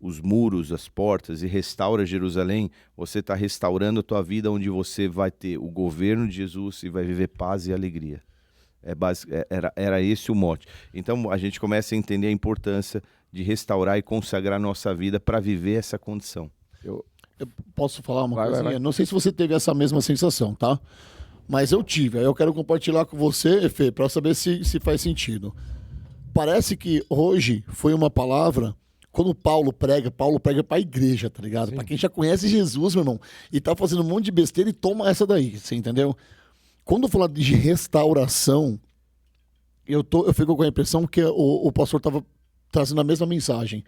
os muros, as portas e restaura Jerusalém, você está restaurando a tua vida, onde você vai ter o governo de Jesus e vai viver paz e alegria. Era esse o mote. Então a gente começa a entender a importância de restaurar e consagrar nossa vida para viver essa condição. Eu posso falar uma coisinha? Vai. Não sei se você teve essa mesma sensação, tá? Mas eu tive. Aí eu quero compartilhar com você, Fê, para saber se faz sentido. Parece que hoje foi uma palavra... Quando Paulo prega pra igreja, tá ligado? Sim. Pra quem já conhece Jesus, meu irmão, e tá fazendo um monte de besteira e toma essa daí, você entendeu? Quando eu falar de restauração, eu fico com a impressão que o pastor tava trazendo a mesma mensagem.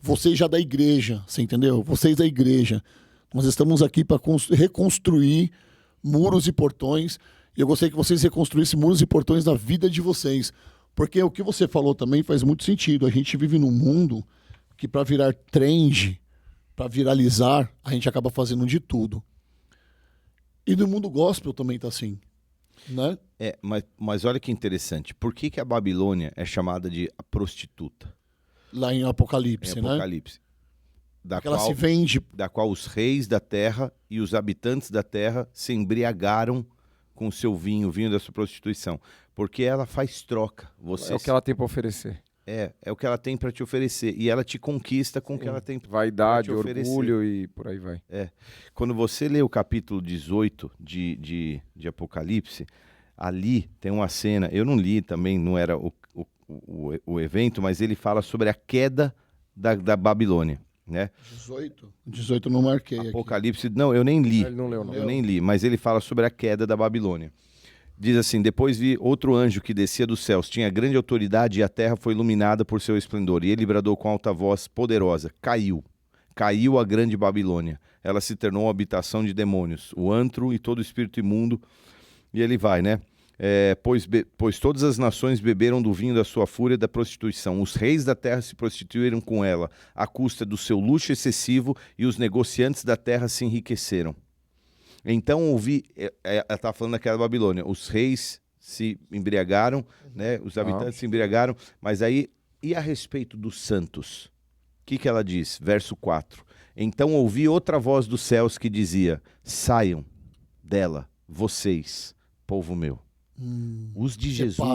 Vocês já da igreja, você entendeu? Vocês da igreja. Nós estamos aqui para reconstruir muros e portões, e eu gostaria que vocês reconstruíssem muros e portões na vida de vocês. Porque o que você falou também faz muito sentido. A gente vive num mundo que para virar trend, para viralizar, a gente acaba fazendo de tudo. E no mundo gospel também tá assim, né? Mas olha que interessante. Por que a Babilônia é chamada de a prostituta? Lá em Apocalipse, né? Apocalipse. Ela se vende. Da qual os reis da terra e os habitantes da terra se embriagaram com o seu vinho, o vinho da sua prostituição. Porque ela faz troca. É o que ela tem para oferecer. É o que ela tem para te oferecer. E ela te conquista com o que ela tem para vaidade, orgulho e por aí vai. Quando você lê o capítulo 18 de Apocalipse, ali tem uma cena, eu não li também, não era o evento, mas ele fala sobre a queda da Babilônia, né? 18 não marquei Apocalipse, aqui. Não, eu nem li. Ele não leu, não. Eu nem li, mas ele fala sobre a queda da Babilônia. Diz assim, depois vi outro anjo que descia dos céus, tinha grande autoridade e a terra foi iluminada por seu esplendor. E ele bradou com alta voz poderosa, caiu a grande Babilônia. Ela se tornou uma habitação de demônios, o antro e todo espírito imundo. E ele vai, né? Pois todas as nações beberam do vinho da sua fúria e da prostituição. Os reis da terra se prostituíram com ela, à custa do seu luxo excessivo, e os negociantes da terra se enriqueceram. Então ouvi, ela está falando daquela Babilônia, os reis se embriagaram, né? Os habitantes se embriagaram, mas aí, e a respeito dos santos? que ela diz? Verso 4. Então ouvi outra voz dos céus que dizia: saiam dela, vocês, povo meu. Os de Jesus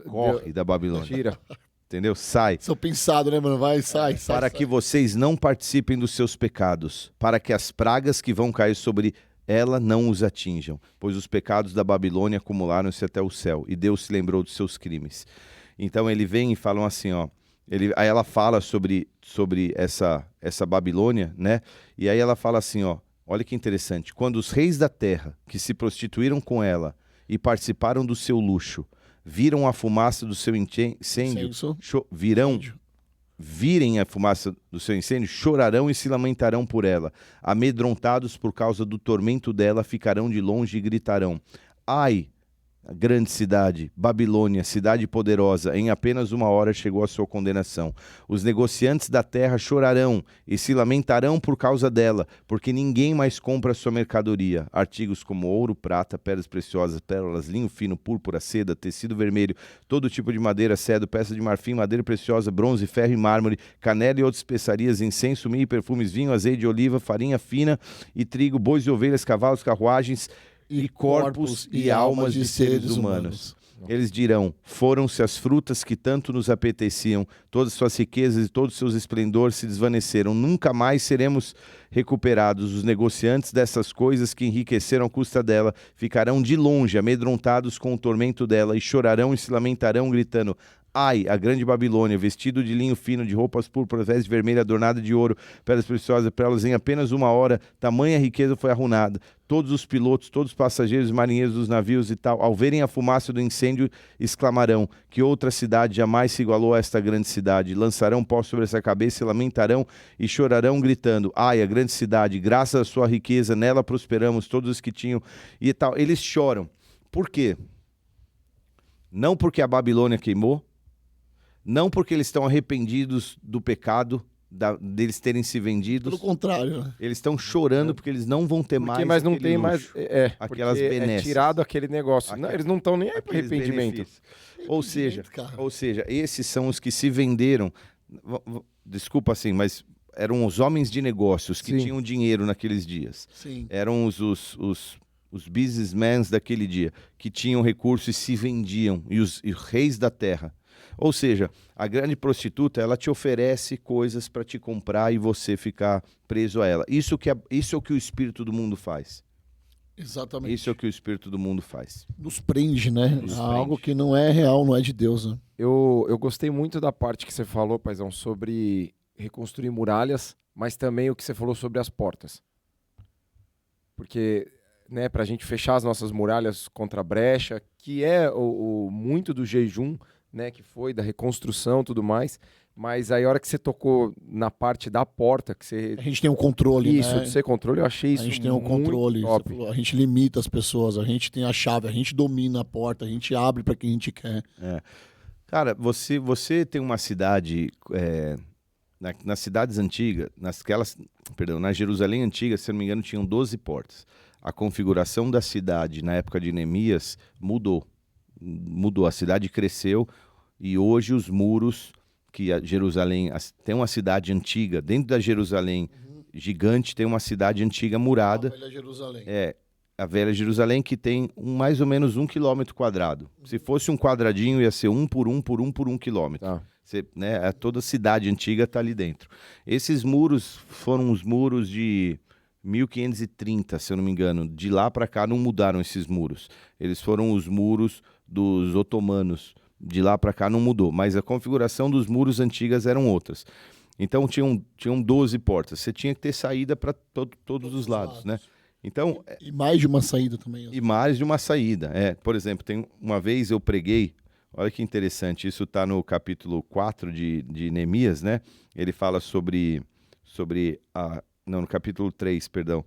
corre da Babilônia. Tira. Entendeu? Sai. São pensados, né, mano? Vai, sai. Para que vocês não participem dos seus pecados, para que as pragas que vão cair sobre ela não os atinjam, pois os pecados da Babilônia acumularam-se até o céu, e Deus se lembrou dos seus crimes. Então ele vem e falam assim, ó, aí ela fala sobre essa Babilônia, né? E aí ela fala assim, ó, olha que interessante, quando os reis da terra que se prostituíram com ela e participaram do seu luxo, viram a fumaça do seu incêndio, virem a fumaça do seu incêndio, chorarão e se lamentarão por ela. Amedrontados por causa do tormento dela, ficarão de longe e gritarão: ai, a grande cidade, Babilônia, cidade poderosa, em apenas 1 hora chegou a sua condenação. Os negociantes da terra chorarão e se lamentarão por causa dela, porque ninguém mais compra sua mercadoria. Artigos como ouro, prata, pedras preciosas, pérolas, linho fino, púrpura, seda, tecido vermelho, todo tipo de madeira, cedro, peça de marfim, madeira preciosa, bronze, ferro e mármore, canela e outras especiarias, incenso, milho, perfumes, vinho, azeite de oliva, farinha fina e trigo, bois e ovelhas, cavalos, carruagens, e corpos e almas de seres humanos. Eles dirão: foram-se as frutas que tanto nos apeteciam, todas suas riquezas e todos os seus esplendores se desvaneceram. Nunca mais seremos recuperados. Os negociantes dessas coisas que enriqueceram à custa dela ficarão de longe, amedrontados com o tormento dela, e chorarão e se lamentarão, gritando: ai, a grande Babilônia, vestido de linho fino, de roupas púrpuras, veste vermelha, adornada de ouro, pedras preciosas, pérolas, em apenas 1 hora, tamanha riqueza foi arruinada. Todos os pilotos, todos os passageiros, marinheiros dos navios e tal, ao verem a fumaça do incêndio, exclamarão: que outra cidade jamais se igualou a esta grande cidade. Lançarão pó sobre essa cabeça, se lamentarão e chorarão, gritando: ai, a grande cidade, graças à sua riqueza, nela prosperamos, todos os que tinham e tal. Eles choram. Por quê? Não porque a Babilônia queimou, não porque eles estão arrependidos do pecado, deles terem se vendido. Pelo contrário, né? Eles estão chorando porque eles não vão ter porque, mais mas não tem luxo, mais aquelas benesses. É tirado aquele negócio. Não, eles não estão nem aí para arrependimento. Ou seja, esses são os que se venderam. Desculpa assim, mas eram os homens de negócios que tinham dinheiro naqueles dias. Sim. Eram os businessmen daquele dia que tinham recursos e se vendiam. E os reis da terra. Ou seja, a grande prostituta, ela te oferece coisas para te comprar e você ficar preso a ela. Isso é o que o espírito do mundo faz. Exatamente. Isso é o que o espírito do mundo faz. Nos prende, né? Algo que não é real, não é de Deus, né? Eu gostei muito da parte que você falou, paizão, sobre reconstruir muralhas, mas também o que você falou sobre as portas. Porque, né, para a gente fechar as nossas muralhas contra a brecha, que é muito do jejum, né, que foi da reconstrução e tudo mais, mas aí a hora que você tocou na parte da porta, que você... A gente tem um controle, isso, né? de ser controle, eu achei isso muito top. A gente tem um controle, a gente limita as pessoas, a gente tem a chave, a gente domina a porta, a gente abre para quem a gente quer. Cara, você tem uma cidade, nas cidades antigas, na Jerusalém antiga, se não me engano, tinham 12 portas. A configuração da cidade na época de Neemias mudou, a cidade cresceu e hoje os muros que a Jerusalém tem uma cidade antiga, dentro da Jerusalém gigante tem uma cidade antiga murada. A velha Jerusalém. A velha Jerusalém que tem mais ou menos 1 quilômetro quadrado. Se fosse um quadradinho ia ser 1 por 1 por 1 por 1 quilômetro. Tá. Toda a cidade antiga está ali dentro. Esses muros foram os muros de 1530, se eu não me engano. De lá para cá não mudaram esses muros. Eles foram os muros dos otomanos. De lá para cá não mudou, mas a configuração dos muros antigas eram outras. Então tinham 12 portas. Você tinha que ter saída para todos os lados, né? Então, e mais de uma saída também. E mais de uma saída. Por exemplo, uma vez eu preguei, olha que interessante, isso está no capítulo 4 de Neemias, né? Ele fala no capítulo 3, perdão,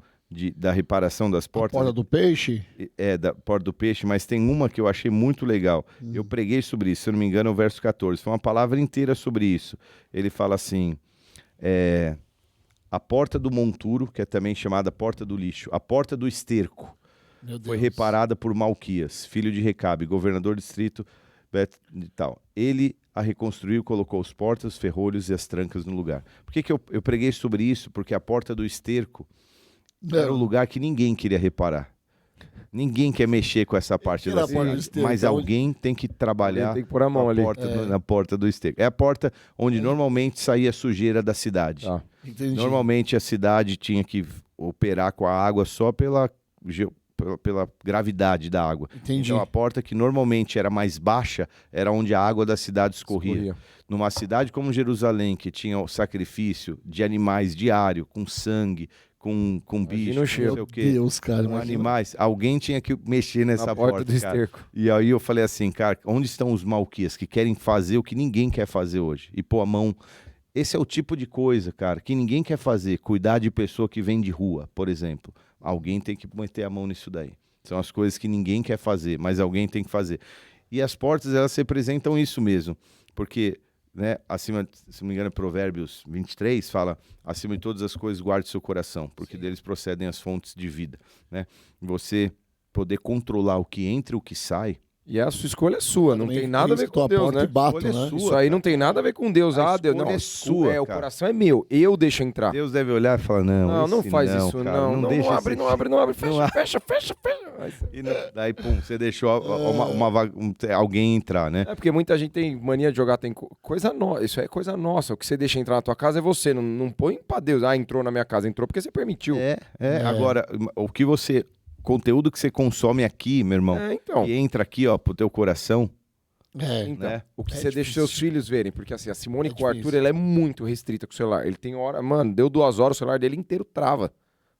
da reparação das portas. A porta do peixe? Da porta do peixe, mas tem uma que eu achei muito legal. Eu preguei sobre isso, se eu não me engano, é o verso 14. Foi uma palavra inteira sobre isso. Ele fala assim, a porta do monturo, que é também chamada porta do lixo, a porta do esterco, foi reparada por Malquias, filho de Recabe, governador do distrito, aspectos e tal. Ele a reconstruiu, colocou os portas, os ferrolhos e as trancas no lugar. Por que eu preguei sobre isso? Porque a porta do esterco era o lugar que ninguém queria reparar. Ninguém quer mexer com essa parte da cidade, mas alguém tem que trabalhar tem que pôr a mão ali. Na porta do esterco. É a porta onde normalmente saía a sujeira da cidade. Normalmente a cidade tinha que operar com a água só pela gravidade da água. Entendi. Então a porta que normalmente era mais baixa era onde a água da cidade escorria. Numa cidade como Jerusalém, que tinha o sacrifício de animais diário, com sangue, com bicho, não sei o quê, Deus, cara, com animais, alguém tinha que mexer nessa porta do esterco. E aí eu falei assim, cara, onde estão os malquias que querem fazer o que ninguém quer fazer hoje? E pôr a mão... Esse é o tipo de coisa, cara, que ninguém quer fazer. Cuidar de pessoa que vem de rua, por exemplo. Alguém tem que meter a mão nisso daí. São as coisas que ninguém quer fazer, mas alguém tem que fazer. E as portas, elas representam isso mesmo. Porque, né, acima, se não me engano, Provérbios 23 fala, acima de todas as coisas, guarde seu coração, porque deles procedem as fontes de vida. Né? Você poder controlar o que entra e o que sai. E a sua escolha é sua, não tem nada a ver com Deus, né? Isso aí não tem nada a ver com Deus. Deus, não, é sua, o coração é meu, eu deixo entrar. Deus deve olhar e falar, não faz isso, cara, não abre, fecha. E daí, pum, você deixou alguém entrar, né? É porque muita gente tem mania de jogar, tem coisa nossa, isso é coisa nossa, o que você deixa entrar na tua casa é você, não põe pra Deus, entrou na minha casa, entrou porque você permitiu. Agora, o que você... Conteúdo que você consome aqui, meu irmão, e entra aqui, ó, pro teu coração. Então, né? O que você deixa seus filhos verem, porque assim, a Simone com o Arthur, ela é muito restrita com o celular. Ele tem hora, mano, deu 2 horas, o celular dele inteiro trava.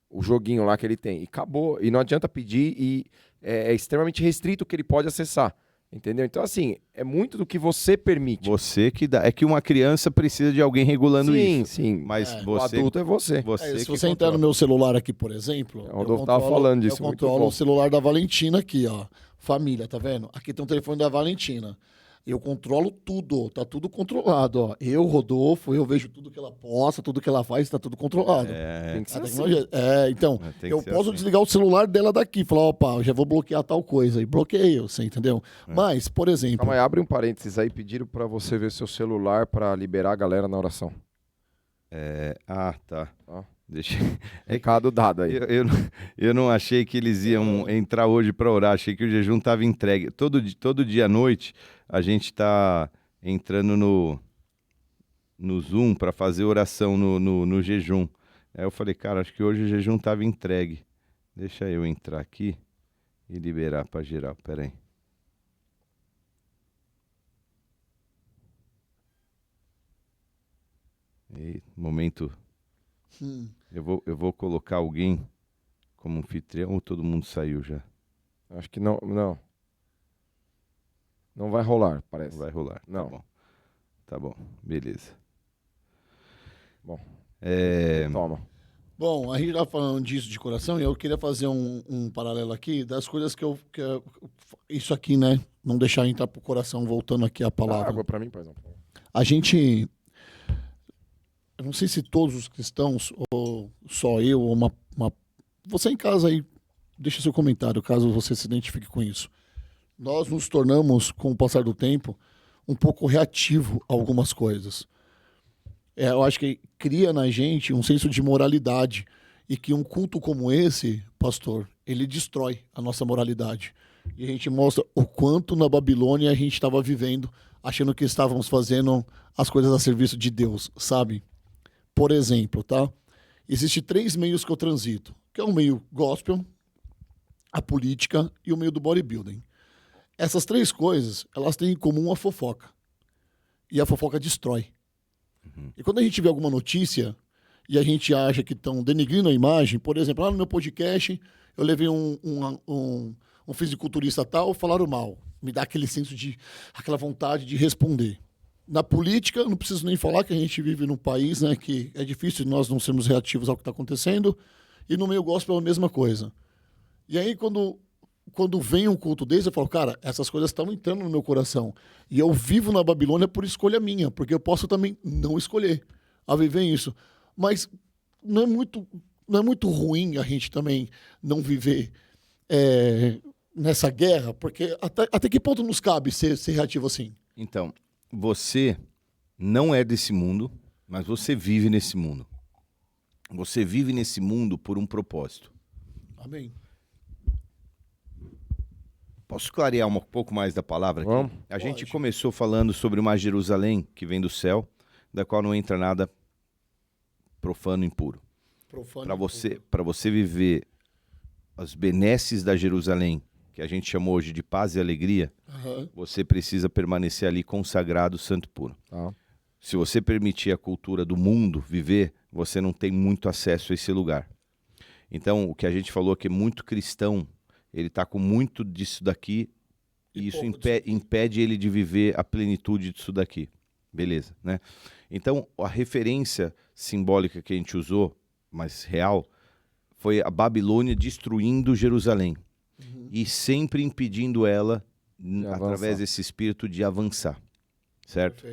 O joguinho lá que ele tem. E acabou. E não adianta pedir, e é extremamente restrito o que ele pode acessar. Entendeu? Então, assim, é muito do que você permite. Você que dá. É que uma criança precisa de alguém regulando isso. Sim. Mas o adulto é você. Se você entrar no meu celular aqui, por exemplo... O Rodolfo tava falando disso. Eu controlo o celular da Valentina aqui, ó. Família, tá vendo? Aqui tem um telefone da Valentina. Eu controlo tudo, tá tudo controlado, ó. Eu, Rodolfo, eu vejo tudo que ela posta, tudo que ela faz, tá tudo controlado. Tem que ser assim. Então, eu posso desligar o celular dela daqui, falar, opa, eu já vou bloquear tal coisa, e bloqueio, você entendeu? Mas, por exemplo... Calma aí, abre um parênteses aí, pediram pra você ver seu celular pra liberar a galera na oração. Tá. Deixa... Recado dado aí. Eu não achei que eles iam entrar hoje para orar, achei que o jejum estava entregue. Todo dia à noite a gente está entrando no Zoom para fazer oração no jejum. Aí eu falei, cara, acho que hoje o jejum estava entregue. Deixa eu entrar aqui e liberar para geral. Pera aí. Momento... Eu vou colocar alguém como anfitrião ou todo mundo saiu já? Acho que não. Não vai rolar, parece. Não vai rolar. Não. Tá bom. Beleza. Bom. Toma. Bom, a gente tá falando disso de coração e eu queria fazer um paralelo aqui das coisas que eu isso aqui, né? Não deixar entrar pro coração, voltando aqui a palavra. Água pra mim, paizão. A gente... Eu não sei se todos os cristãos, ou só eu, ou você em casa aí, deixa seu comentário, caso você se identifique com isso. Nós nos tornamos, com o passar do tempo, um pouco reativo a algumas coisas. Eu acho que cria na gente um senso de moralidade, e que um culto como esse, pastor, ele destrói a nossa moralidade. E a gente mostra o quanto na Babilônia a gente estava vivendo, achando que estávamos fazendo as coisas a serviço de Deus, sabe? Por exemplo, tá? Existem 3 meios que eu transito, que é o meio gospel, a política e o meio do bodybuilding. Essas 3 coisas, elas têm em comum a fofoca. E a fofoca destrói. E quando a gente vê alguma notícia e a gente acha que estão denigrindo a imagem, por exemplo, lá no meu podcast, eu levei um fisiculturista tal, falaram mal. Me dá aquele senso de, aquela vontade de responder. Na política, não preciso nem falar que a gente vive num país, né, que é difícil nós não sermos reativos ao que está acontecendo. E no meio gospel é a mesma coisa. E aí, quando vem um culto desse, eu falo, cara, essas coisas estão entrando no meu coração. E eu vivo na Babilônia por escolha minha, porque eu posso também não escolher a viver isso. Mas não é muito ruim a gente também não viver nessa guerra? Porque até que ponto nos cabe ser reativo assim? Então, você não é desse mundo, mas você vive nesse mundo. Você vive nesse mundo por um propósito. Amém. Posso clarear um pouco mais da palavra aqui? Vamos. A gente começou falando sobre uma Jerusalém que vem do céu, da qual não entra nada profano e impuro. Para você viver as benesses da Jerusalém, que a gente chamou hoje de paz e alegria, você precisa permanecer ali consagrado, santo e puro. Se você permitir a cultura do mundo viver, você não tem muito acesso a esse lugar. Então, o que a gente falou é que muito cristão, ele está com muito disso daqui e isso impede ele de viver a plenitude disso daqui. Beleza, né? Então, a referência simbólica que a gente usou, mas real, foi a Babilônia destruindo Jerusalém e sempre impedindo ela, através desse espírito, de avançar, certo?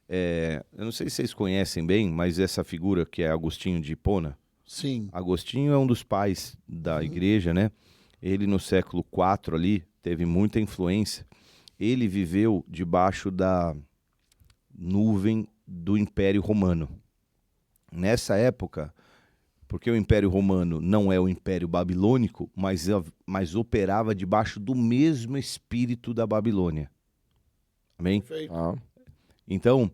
Eu não sei se vocês conhecem bem, mas essa figura que é Agostinho de Hipona. Sim. Agostinho é um dos pais da igreja, né? Ele no século IV ali teve muita influência. Ele viveu debaixo da nuvem do Império Romano. Nessa época, porque o Império Romano não é o Império Babilônico, mas operava debaixo do mesmo espírito da Babilônia. Amém? Então,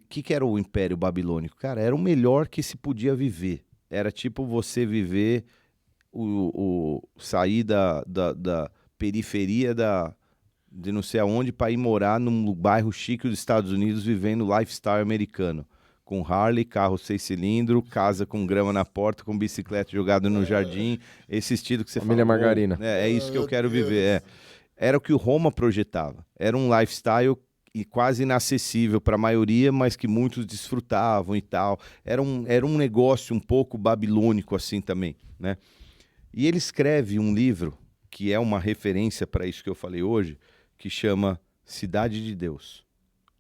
que era o Império Babilônico? Cara, era o melhor que se podia viver. Era tipo você viver, sair da periferia de não sei aonde para ir morar num bairro chique dos Estados Unidos, vivendo lifestyle americano. Com Harley, carro 6 cilindros, casa com grama na porta, com bicicleta jogada no jardim. Esse estilo que você Família fala. Margarina. É isso que eu quero viver. Era o que o Roma projetava. Era um lifestyle e quase inacessível para a maioria, mas que muitos desfrutavam e tal. Era um negócio um pouco babilônico assim também, né? E ele escreve um livro que é uma referência para isso que eu falei hoje, que chama Cidade de Deus.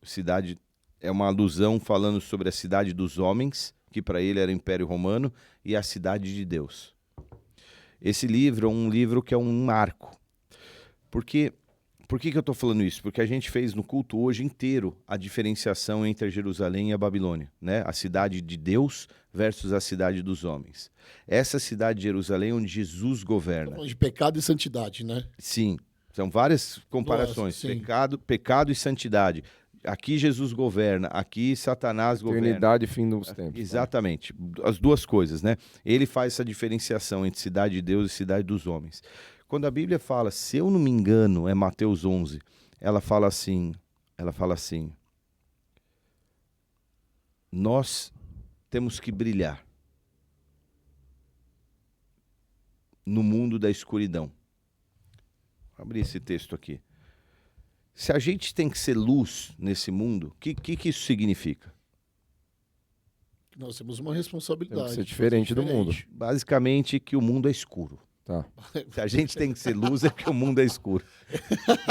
Cidade é uma alusão falando sobre a cidade dos homens, que para ele era o Império Romano, e a cidade de Deus. Esse livro é um livro que é um marco. Por que eu estou falando isso? Porque a gente fez no culto hoje inteiro a diferenciação entre a Jerusalém e a Babilônia, né? A cidade de Deus versus a cidade dos homens. Essa cidade de Jerusalém é onde Jesus governa. De pecado e santidade, né? Sim, são várias comparações. Pecado e santidade. Aqui Jesus governa, aqui Satanás governa. Eternidade e fim dos tempos. Exatamente, as duas coisas, né? Ele faz essa diferenciação entre cidade de Deus e cidade dos homens. Quando a Bíblia fala, se eu não me engano, é Mateus 11, ela fala assim, nós temos que brilhar no mundo da escuridão. Vou abrir esse texto aqui. Se a gente tem que ser luz nesse mundo, o que isso significa? Nós temos uma responsabilidade. Tem que ser diferente do mundo. Basicamente que o mundo é escuro. Tá. Se a gente tem que ser luz, é porque o mundo é escuro.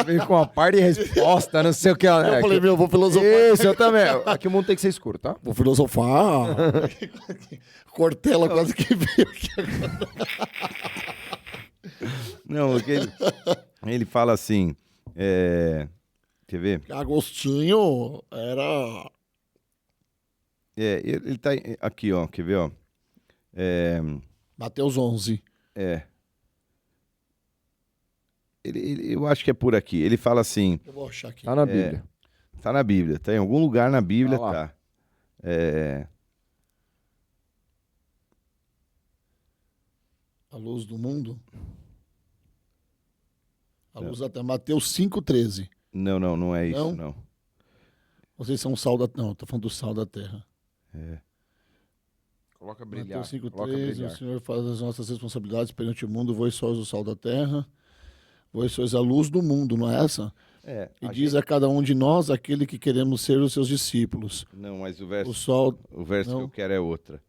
Veio com uma parte de resposta, não sei o que. Eu falei, eu vou filosofar. Isso, eu também. Aqui o mundo tem que ser escuro, tá? Vou filosofar. Cortella quase que veio aqui agora. Não, ele fala assim, quer ver? Agostinho era... Ele tá aqui, ó, quer ver, ó? Mateus 11. Eu acho que é por aqui. Ele fala assim... Eu vou achar aqui. Tá na Bíblia. Tá na Bíblia. Tá em algum lugar na Bíblia, tá. A luz do mundo? A luz até Mateus 5,13. Não é isso, não. Vocês são o sal da... Não, tô falando do sal da terra. Coloca brilhar. Mateus 5,13, o Senhor faz as nossas responsabilidades perante o mundo, vós sois o sal da terra, vós sois a luz do mundo, não é essa? E diz a cada um de nós aquele que queremos ser os seus discípulos. Não, mas o verso não. que eu quero é outra.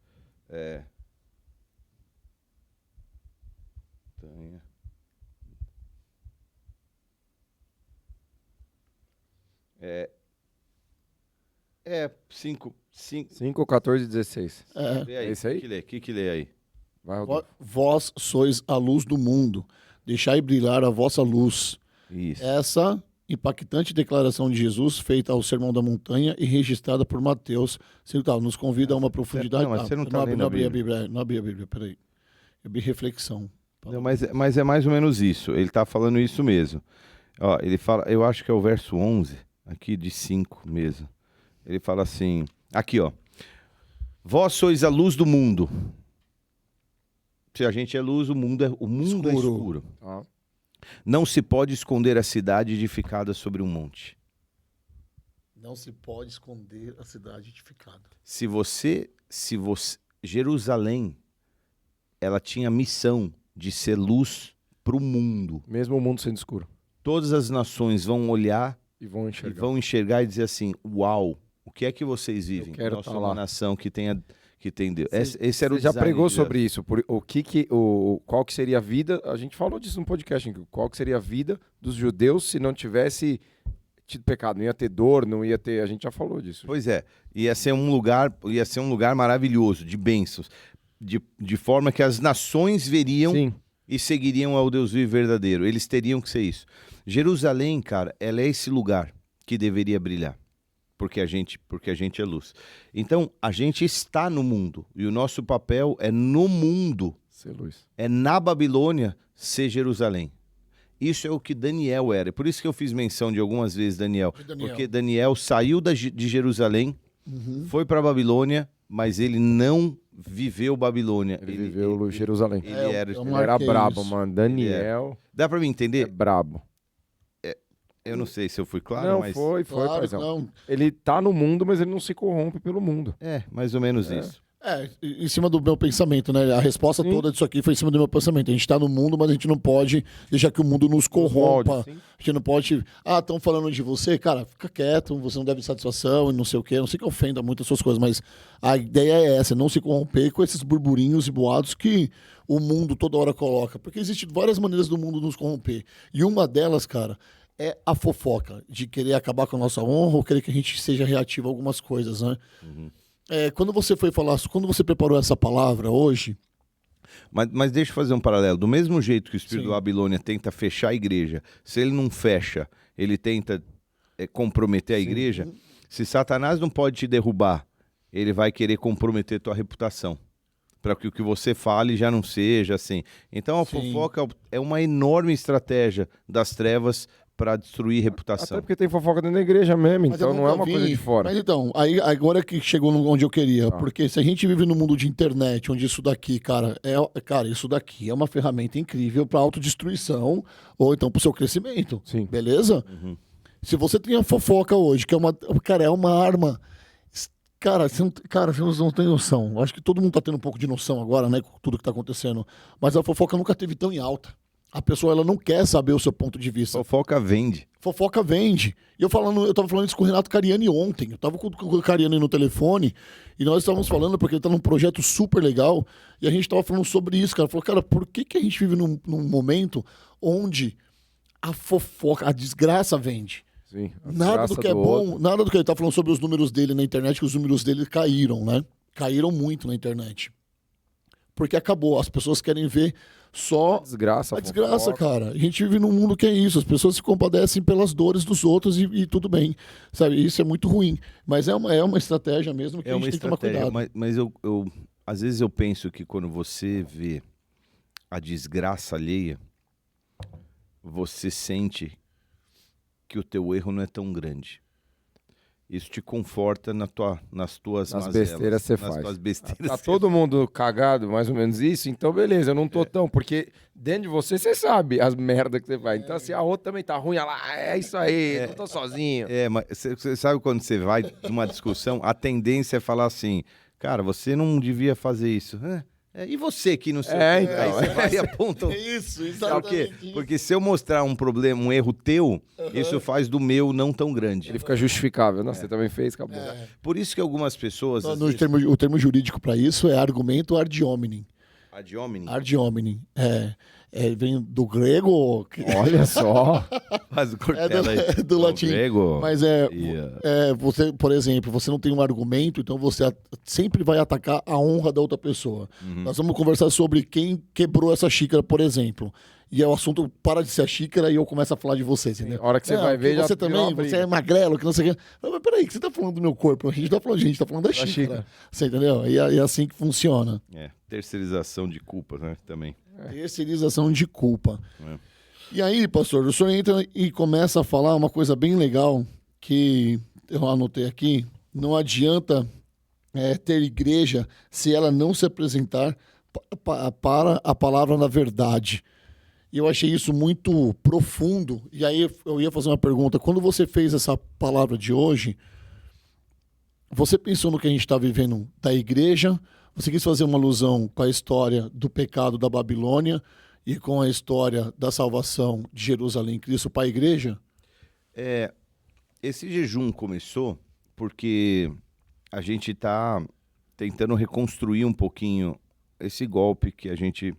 É 5, 14, 16. Lê aí. É isso aí? Que lê aí? Vai, Vós sois a luz do mundo. deixai brilhar a vossa luz. Isso. Essa impactante declaração de Jesus, feita ao Sermão da Montanha e registrada por Mateus, nos convida a uma profundidade... Não, mas você não tá lendo a Bíblia. Não abri a Bíblia, peraí. Eu abri reflexão. Não, mas é mais ou menos isso. Ele está falando isso mesmo. Ó, ele fala, eu acho que é o verso 11, aqui de 5 mesmo. Ele fala assim, aqui ó. Vós sois a luz do mundo. Se a gente é luz, o mundo é escuro. Ah. Não se pode esconder a cidade edificada sobre um monte. Não se pode esconder a cidade edificada. Se você, Jerusalém, ela tinha a missão de ser luz para o mundo. Mesmo o mundo sendo escuro. Todas as nações vão olhar e vão enxergar e dizer assim, uau, o que é que vocês vivem? Nós somos uma nação que tem Deus. Esse era o já pregou de sobre isso. Qual que seria a vida? A gente falou disso no podcast. Qual que seria a vida dos judeus se não tivesse tido pecado? Não ia ter dor, não ia ter... A gente já falou disso. Pois é. Ia ser um lugar maravilhoso, de bênçãos. De forma que as nações veriam Sim. e seguiriam ao Deus vivo e verdadeiro. Eles teriam que ser isso. Jerusalém, cara, ela é esse lugar que deveria brilhar. Porque a gente é luz. Então, a gente está no mundo. E o nosso papel é no mundo. Ser luz. É na Babilônia ser Jerusalém. Isso é o que Daniel era. Por isso que eu fiz menção de algumas vezes Daniel. Porque Daniel saiu de Jerusalém, foi para a Babilônia, mas ele não viveu Babilônia. Ele viveu Jerusalém. Ele era brabo, mano. Daniel... Dá para me entender? É brabo. Eu não sei se eu fui claro, não, mas... Foi, claro, paizão. não. Ele tá no mundo, mas ele não se corrompe pelo mundo. É, mais ou menos isso. Em cima do meu pensamento, né? A resposta toda disso aqui foi em cima do meu pensamento. A gente tá no mundo, mas a gente não pode deixar que o mundo nos corrompa. A gente não pode... estão falando de você, cara, fica quieto, você não deve satisfação e não sei o quê. Não sei que ofenda muito as suas coisas, mas a ideia é essa, não se corromper com esses burburinhos e boatos que o mundo toda hora coloca. Porque existem várias maneiras do mundo nos corromper. E uma delas, cara... é a fofoca, de querer acabar com a nossa honra ou querer que a gente seja reativo a algumas coisas, né? Quando você foi falar, quando você preparou essa palavra hoje... Mas deixa eu fazer um paralelo. Do mesmo jeito que o espírito da Babilônia tenta fechar a igreja, se ele não fecha, ele tenta comprometer a igreja, se Satanás não pode te derrubar, ele vai querer comprometer tua reputação. Para que o que você fale já não seja assim. Então a fofoca é uma enorme estratégia das trevas para destruir reputação. Até porque tem fofoca dentro da igreja mesmo, então não é uma coisa de fora. Mas então, aí agora que chegou onde eu queria, porque se a gente vive no mundo de internet, onde isso daqui, cara, isso daqui é uma ferramenta incrível para autodestruição ou então para o seu crescimento. Sim. Beleza? Se você tem a fofoca hoje, que é uma arma... Cara, você não tem noção. Acho que todo mundo tá tendo um pouco de noção agora, né, com tudo que tá acontecendo. Mas a fofoca nunca teve tão em alta. A pessoa, ela não quer saber o seu ponto de vista. Fofoca vende. Fofoca vende. E eu tava falando isso com o Renato Cariani ontem. Eu tava com o Cariani no telefone e nós estávamos falando porque ele tá num projeto super legal e a gente tava falando sobre isso, cara. Falou, cara, por que a gente vive num momento onde a fofoca, a desgraça vende? Sim, nada do que é bom, nada do que ele tá falando sobre os números dele na internet, que os números dele caíram, né? Caíram muito na internet. Porque acabou, as pessoas querem ver só a desgraça, cara. A gente vive num mundo que é isso, as pessoas se compadecem pelas dores dos outros e tudo bem, sabe? Isso é muito ruim, mas é uma estratégia mesmo que a gente tem que tomar cuidado. Mas eu às vezes eu penso que quando você vê a desgraça alheia, você sente que o teu erro não é tão grande. Isso te conforta nas tuas besteiras que você faz. Tuas besteiras. Tá todo mundo cagado, mais ou menos isso, então beleza, eu não tô tão, porque dentro de você sabe as merdas que você faz. Então assim, a outra também tá ruim, ela é isso aí, não tô sozinho. Mas você sabe quando você vai numa discussão, a tendência é falar assim, cara, você não devia fazer isso. E você que não sei o que. Aí você vai e aponta. Isso, exatamente. Porque se eu mostrar um problema, um erro teu, isso faz do meu não tão grande. Ele fica justificável. Nossa, você também fez, acabou. Por isso que algumas pessoas... O termo jurídico para isso é argumento ad hominem. Ad hominem? Ad hominem. Vem do grego. Olha só. Faz o cortelo aí. É do latim. Grego. Mas você, por exemplo, você não tem um argumento, então você sempre vai atacar a honra da outra pessoa. Nós vamos conversar sobre quem quebrou essa xícara, por exemplo. e o assunto para de ser a xícara e eu começo a falar de você, entendeu? A hora que você vai ver, você também, você é magrelo, que não sei o que. Mas peraí, que você tá falando do meu corpo? A gente tá falando, tá falando da xícara. Você entendeu? E é assim que funciona. Terceirização de culpa, né? Também. Terceirização de culpa. E aí, pastor, o senhor entra e começa a falar uma coisa bem legal que eu anotei aqui. Não adianta ter igreja se ela não se apresentar para a palavra na verdade. E eu achei isso muito profundo. E aí eu ia fazer uma pergunta. Quando você fez essa palavra de hoje, você pensou no que a gente está vivendo da igreja? Você quis fazer uma alusão com a história do pecado da Babilônia e com a história da salvação de Jerusalém, Cristo para a igreja? Esse jejum começou porque a gente está tentando reconstruir um pouquinho esse golpe que a gente,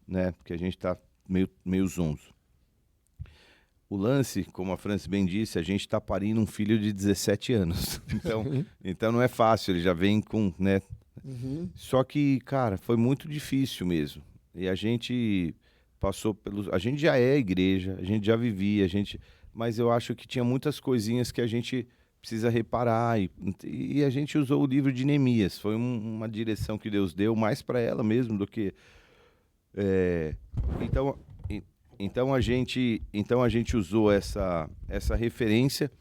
né, que a gente está meio zonzo. O lance, como a Franci bem disse, a gente está parindo um filho de 17 anos. Então não é fácil, ele já vem com, né? Só que, cara, foi muito difícil mesmo. E a gente passou pelos... A gente já é igreja, a gente já vivia, mas eu acho que tinha muitas coisinhas que a gente precisa reparar. E a gente usou o livro de Neemias. Foi uma direção que Deus deu mais para ela mesmo do que... Então a gente usou essa referência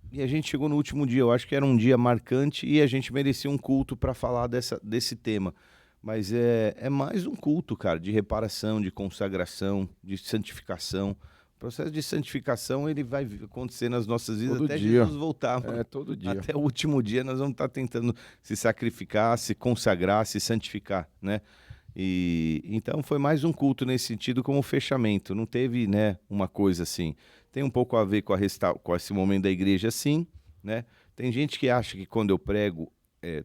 e a gente chegou no último dia. Eu acho que era um dia marcante e a gente merecia um culto para falar desse tema. Mas é mais um culto, cara, de reparação, de consagração, de santificação. O processo de santificação ele vai acontecer nas nossas vidas todo até dia. Jesus voltar. Todo dia. Até o último dia nós vamos estar tentando se sacrificar, se consagrar, se santificar, né? E então foi mais um culto nesse sentido como fechamento. Não teve, né, uma coisa assim. Tem um pouco a ver com esse momento da igreja, sim, né? Tem gente que acha que quando eu prego,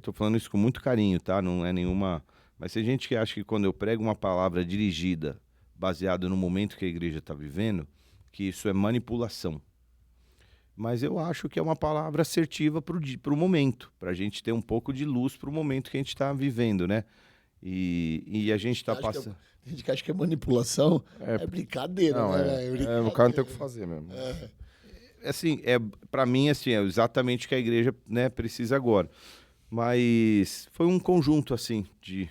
tô falando isso com muito carinho, tá? Não é nenhuma... Mas tem gente que acha que quando eu prego uma palavra dirigida, baseada no momento que a igreja está vivendo, que isso é manipulação. Mas eu acho que é uma palavra assertiva para o momento, para a gente ter um pouco de luz para o momento que a gente está vivendo, né? E a gente está passando... Tem gente que acha que é manipulação, é brincadeira, não, né? O cara não tem o que fazer mesmo. Assim, para mim, assim, é exatamente o que a igreja, né, precisa agora. Mas foi um conjunto, assim, de...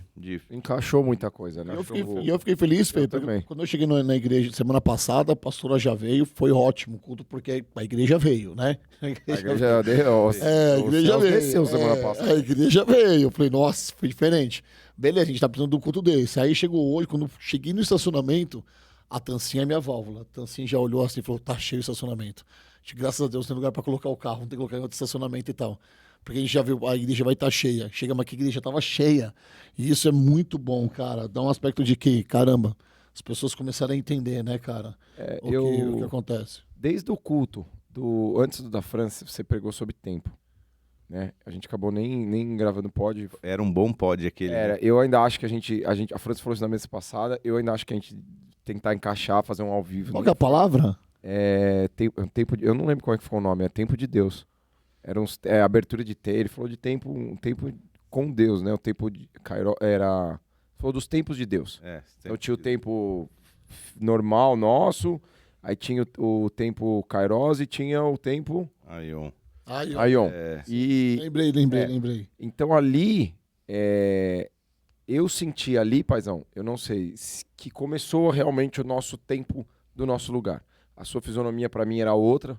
Encaixou muita coisa, né? E eu fiquei feliz, Fê, porque quando eu cheguei na igreja semana passada, a pastora já veio, foi ótimo o culto, porque a igreja veio, né? A igreja veio. A igreja veio. Desceu semana passada. A igreja veio. Eu falei, nossa, foi diferente. Beleza, a gente tá precisando de um culto desse. Aí chegou hoje, quando eu cheguei no estacionamento, a Tancinha é minha válvula. A Tancinha já olhou assim e falou, tá cheio o estacionamento. Graças a Deus tem lugar pra colocar o carro, não tem que colocar em outro estacionamento e tal. Porque a gente já viu, a igreja vai estar cheia. Chega aqui, a igreja estava cheia. E isso é muito bom, cara. Dá um aspecto de que, caramba, as pessoas começaram a entender, né, cara? O que acontece. Desde o culto, antes do da França, você pregou sobre tempo. Né? A gente acabou nem gravando pod. Era um bom pod aquele. Era. Eu ainda acho que a França falou isso na mesa passada, eu ainda acho que a gente tentar encaixar, fazer um ao vivo. Qual que é a palavra? Eu não lembro qual é que ficou o nome, é Tempo de Deus. Era abertura de tempo, ele falou de um tempo com Deus, né? O tempo de Cairo falou dos tempos de Deus. Então tinha o tempo normal nosso, aí tinha o tempo Kairos e tinha o tempo Aion. Lembrei. Então ali, eu senti ali, paizão, eu não sei, que começou realmente o nosso tempo do nosso lugar. A sua fisionomia para mim era outra,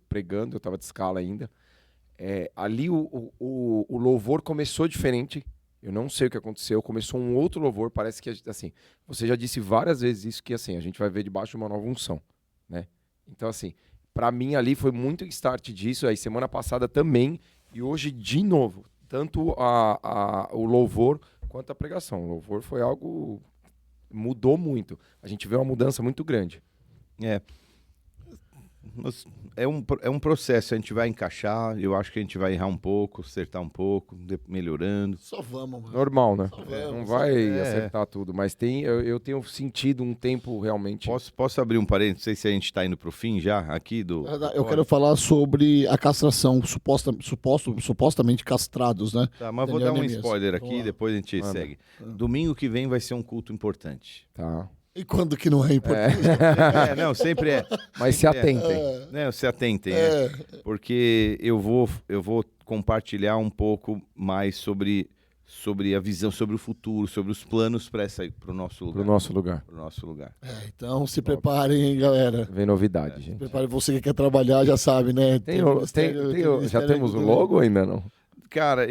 pregando, eu estava de escala ainda. Ali o louvor começou diferente. Eu não sei o que aconteceu. Começou um outro louvor. Parece que, assim, você já disse várias vezes isso, que assim, a gente vai ver debaixo de uma nova unção, né? Então, assim, para mim ali foi muito start disso. Aí semana passada também. E hoje de novo. Tanto o louvor quanto a pregação. O louvor foi algo... Mudou muito. A gente vê uma mudança muito grande. é um processo, a gente vai encaixar, eu acho que a gente vai errar um pouco, acertar um pouco, melhorando. Só vamos, mano. Normal, né? Vamos, Não vai acertar tudo, mas eu tenho sentido um tempo realmente... Posso abrir um parênteses? Não sei se a gente está indo para o fim já, aqui do... Eu quero falar sobre a castração, supostamente castrados, né? Tá, mas vou dar um spoiler aqui, depois a gente segue. Domingo que vem vai ser um culto importante. Tá. E quando que não é importante? Não, sempre é. Mas se atentem. Não, se atentem, porque eu vou compartilhar um pouco mais sobre a visão, sobre o futuro, sobre os planos para o nosso lugar. Pro nosso lugar. Então se preparem, hein, galera. Vem novidade, gente. Prepare você que quer trabalhar, já sabe, né? Já temos o logo ou ainda não? Cara,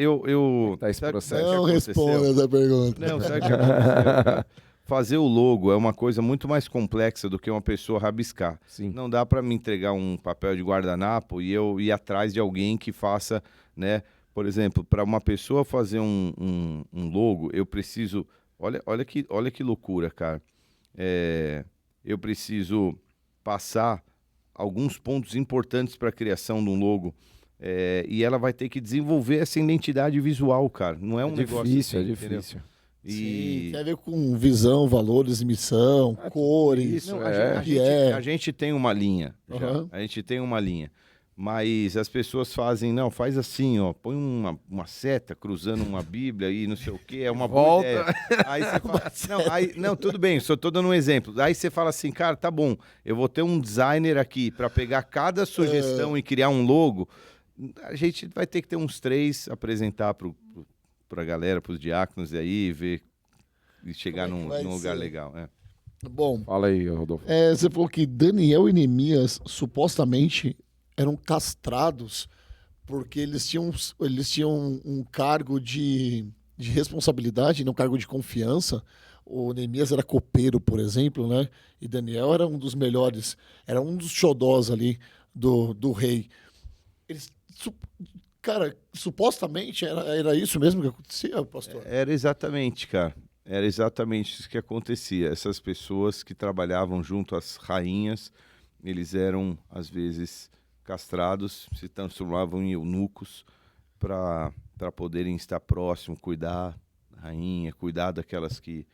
Tá esse processo. Não responda essa pergunta. Não, sabe o que aconteceu? Fazer o logo é uma coisa muito mais complexa do que uma pessoa rabiscar. Sim. Não dá para me entregar um papel de guardanapo e eu ir atrás de alguém que faça, né? Por exemplo, para uma pessoa fazer um logo, eu preciso... Olha que loucura, cara. Eu preciso passar alguns pontos importantes para a criação de um logo. E ela vai ter que desenvolver essa identidade visual, cara. Não é um negócio assim, É difícil. Sim, tem a ver com visão, valores, missão, cores. Não, a gente tem uma linha. A gente tem uma linha. Mas as pessoas faz assim, ó, põe uma seta cruzando uma Bíblia e não sei o que, é uma boa ideia. Aí você fala, tudo bem, só tô dando um exemplo. Aí você fala assim, cara, tá bom, eu vou ter um designer aqui para pegar cada sugestão e criar um logo. A gente vai ter que ter uns 3, apresentar pra galera, pros diáconos e aí, ver e chegar num lugar legal. Bom, fala aí, Rodolfo. Você falou que Daniel e Neemias supostamente eram castrados porque eles tinham um cargo de responsabilidade, um cargo de confiança. O Neemias era copeiro, por exemplo, né? E Daniel era um dos melhores, era um dos xodós ali do rei. Cara, supostamente era isso mesmo que acontecia, pastor? Era exatamente, cara. Era exatamente isso que acontecia. Essas pessoas que trabalhavam junto às rainhas, eles eram, às vezes, castrados, se transformavam em eunucos para poderem estar próximo, cuidar da rainha, cuidar daquelas que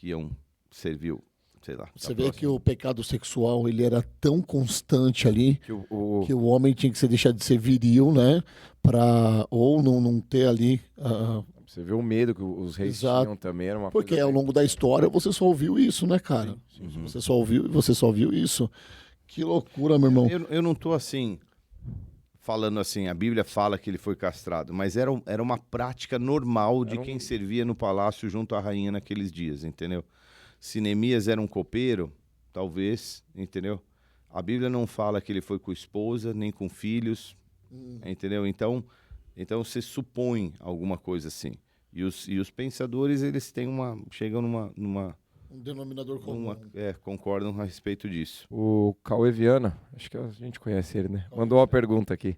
iam servir, sei lá. Você vê que o pecado sexual ele era tão constante ali que o homem tinha que deixar de ser viril, né? Ou não ter ali... Você vê o medo que os reis tinham também. Era uma Porque coisa ao longo da história você só ouviu isso, né, cara? Sim. Você só ouviu isso. Que loucura, meu irmão. Eu não tô assim... falando assim, a Bíblia fala que ele foi castrado, mas era uma prática normal de quem servia no palácio junto à rainha naqueles dias, entendeu? Se Neemias era um copeiro, talvez, entendeu? A Bíblia não fala que ele foi com esposa, nem com filhos, entendeu? Então você supõe alguma coisa assim. E os pensadores, eles chegam numa um denominador comum. Concordam a respeito disso. O Cauê Viana, acho que a gente conhece ele, né? Mandou uma pergunta aqui.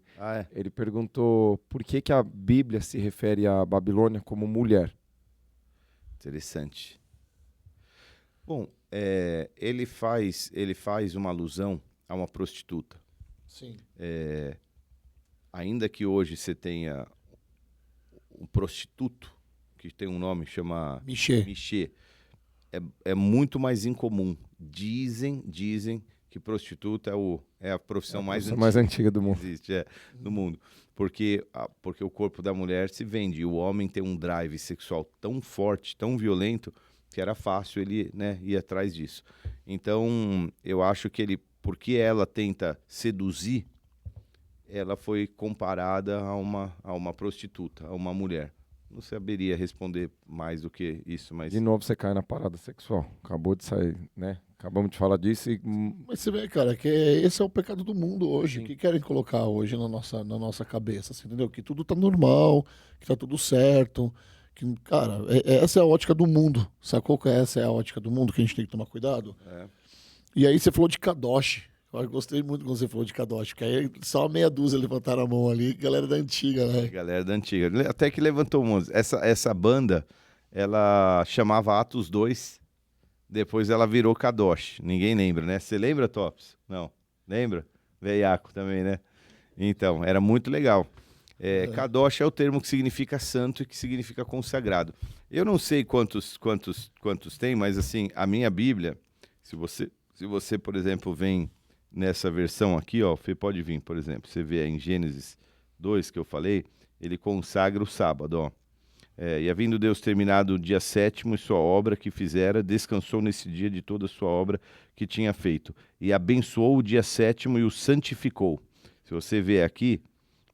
Ele perguntou por que a Bíblia se refere à Babilônia como mulher. Interessante. Bom, ele faz uma alusão a uma prostituta. Sim. Ainda que hoje você tenha um prostituto, que tem um nome, chama Michê. É muito mais incomum. Dizem que prostituta é a profissão mais antiga do mundo. Que existe, no mundo. Porque o corpo da mulher se vende. E o homem tem um drive sexual tão forte, tão violento, que era fácil ele, né, ir atrás disso. Então, eu acho que porque ela tenta seduzir, ela foi comparada a uma prostituta, a uma mulher. Não saberia responder mais do que isso, mas... De novo você cai na parada sexual. Acabou de sair, né? Acabamos de falar disso e... Mas você vê, cara, que esse é o pecado do mundo hoje. Sim. O que querem colocar hoje na nossa cabeça, assim, entendeu? Que tudo tá normal, que tá tudo certo. Que, cara, essa é a ótica do mundo. Sacou que essa é a ótica do mundo que a gente tem que tomar cuidado? E aí você falou de Kadosh. Eu gostei muito quando você falou de Kadosh, porque aí só meia dúzia levantaram a mão ali, galera da antiga, né? Galera da antiga. Até que levantou um. Essa banda, ela chamava Atos 2, depois ela virou Kadosh. Ninguém lembra, né? Você lembra, Tops? Não. Lembra? Veiaco também, né? Então, era muito legal. Kadosh é o termo que significa santo e que significa consagrado. Eu não sei quantos tem, mas assim, a minha Bíblia, se você, por exemplo, vem nessa versão aqui, ó, Fê pode vir, por exemplo, você vê em Gênesis 2 que eu falei, ele consagra o sábado, ó. E havendo Deus terminado o dia 7º e sua obra que fizera, descansou nesse dia de toda a sua obra que tinha feito. E abençoou o dia 7º e o santificou. Se você vê aqui,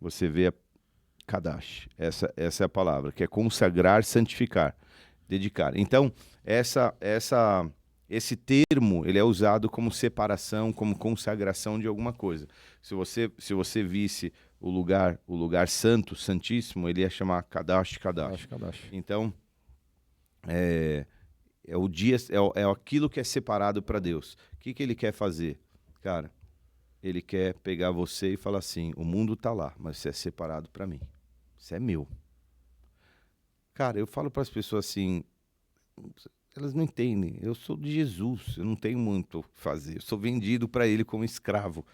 você vê a Kadash. Essa é a palavra, que é consagrar, santificar, dedicar. Então, esse termo ele é usado como separação, como consagração de alguma coisa. Se você visse o lugar santo, santíssimo, ele ia chamar Kadash. Então, o dia, é aquilo que é separado para Deus. O que ele quer fazer? Cara, ele quer pegar você e falar assim, o mundo tá lá, mas você é separado para mim. Isso é meu. Cara, eu falo para as pessoas assim, elas não entendem. Eu sou de Jesus, eu não tenho muito o que fazer. Eu sou vendido para ele como escravo.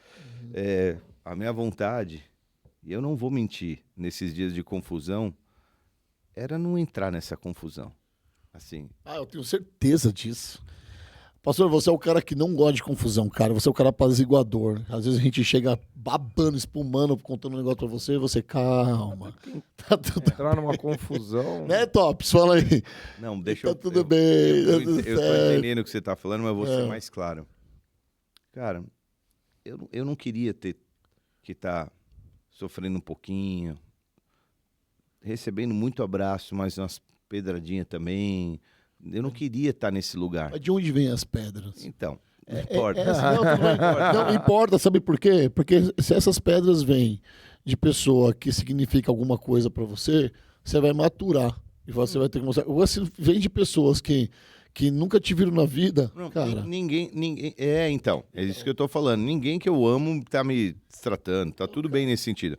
A minha vontade, e eu não vou mentir, nesses dias de confusão, era não entrar nessa confusão. Assim. Eu tenho certeza disso. Pastor, você é o cara que não gosta de confusão, cara. Você é o cara apaziguador. Às vezes a gente chega babando, espumando, contando um negócio pra você, e você, calma. Tá tudo entrar numa confusão. Né, Tops? Fala aí. Não, deixa eu... Tá tudo bem. Eu tô entendendo o que você tá falando, mas vou ser mais claro. Cara, eu não queria ter que estar sofrendo um pouquinho, recebendo muito abraço, mas umas pedradinhas também... Eu não queria estar nesse lugar. Mas de onde vêm as pedras? Então, não importa. Não importa, sabe por quê? Porque se essas pedras vêm de pessoa que significa alguma coisa pra você, você vai maturar. E você vai ter que mostrar. Ou se vem de pessoas que nunca te viram na vida, não, cara... Ninguém... Então, é isso que eu tô falando. Ninguém que eu amo tá me tratando. Tá tudo bem nesse sentido.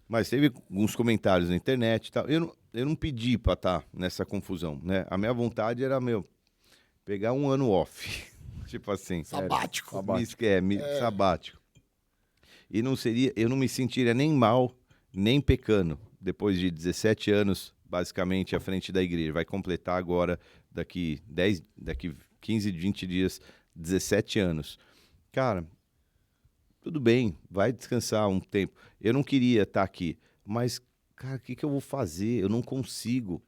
Mas teve alguns comentários na internet e tal. Eu não pedi pra estar nessa confusão, né? A minha vontade era, pegar um ano off. Tipo assim. Sabático. Sabático. E eu não me sentiria nem mal, nem pecando. Depois de 17 anos, basicamente, à frente da igreja. Vai completar agora, daqui 15, 20 dias, 17 anos. Cara, tudo bem, vai descansar um tempo. Eu não queria estar aqui, mas, cara, o que eu vou fazer? Eu não consigo.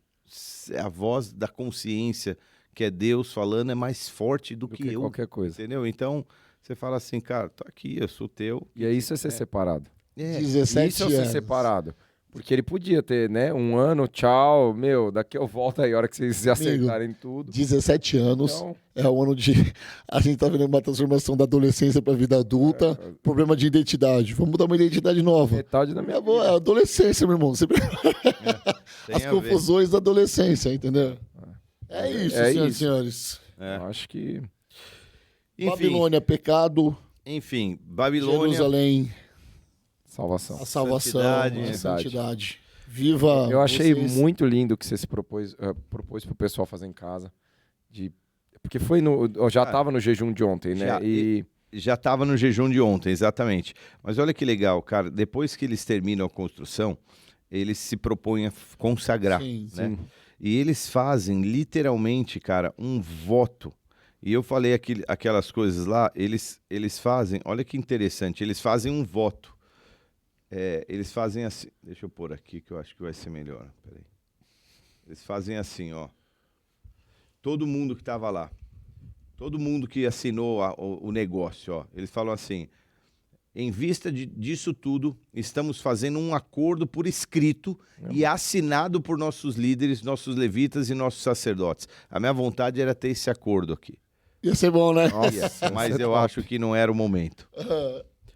A voz da consciência, que é Deus falando, é mais forte do que eu. Qualquer coisa. Entendeu? Então, você fala assim, cara, tô aqui, eu sou teu. E aí isso é ser separado. 17 isso é ser separado. Porque ele podia ter, né, um ano, tchau, daqui eu volto aí, a hora que vocês se acertarem tudo. 17 anos é o ano de... A gente tá vendo uma transformação da adolescência pra vida adulta, problema de identidade. Vamos dar uma identidade nova. Metade da minha vida. É adolescência, meu irmão. As confusões da adolescência, entendeu? É isso, senhoras e senhores. Eu acho que... Enfim, Babilônia, pecado. Enfim, Babilônia... Jerusalém... Salvação. A salvação, Santidade. a santidade. Viva. Eu achei muito lindo o que você se propôs pro pessoal fazer em casa. Porque foi já estava no jejum de ontem, né? Já estava no jejum de ontem, exatamente. Mas olha que legal, cara. Depois que eles terminam a construção, eles se propõem a consagrar, né? Sim. E eles fazem, literalmente, cara, um voto. E eu falei aquelas coisas lá, eles fazem... Olha que interessante, eles fazem um voto. Eles fazem assim, deixa eu pôr aqui que eu acho que vai ser melhor. Peraí. Eles fazem assim, ó. Todo mundo que estava lá, todo mundo que assinou o negócio, ó, eles falam assim: em vista disso tudo, estamos fazendo um acordo por escrito e assinado por nossos líderes, nossos levitas e nossos sacerdotes. A minha vontade era ter esse acordo aqui. Ia ser bom, né? Nossa, mas eu acho que não era o momento.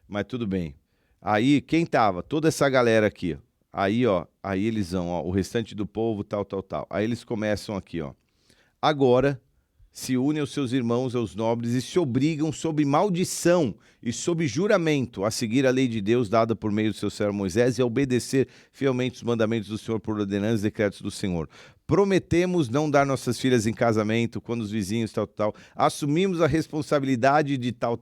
Mas tudo bem. Aí, quem tava? Toda essa galera aqui, ó. Aí eles vão, ó, o restante do povo, tal. Aí eles começam aqui, ó. Agora, se unem aos seus irmãos, aos nobres, e se obrigam sob maldição e sob juramento a seguir a lei de Deus dada por meio do seu servo Moisés e a obedecer fielmente os mandamentos do Senhor por ordenanças e decretos do Senhor. Prometemos não dar nossas filhas em casamento quando os vizinhos, tal. Assumimos a responsabilidade de tal.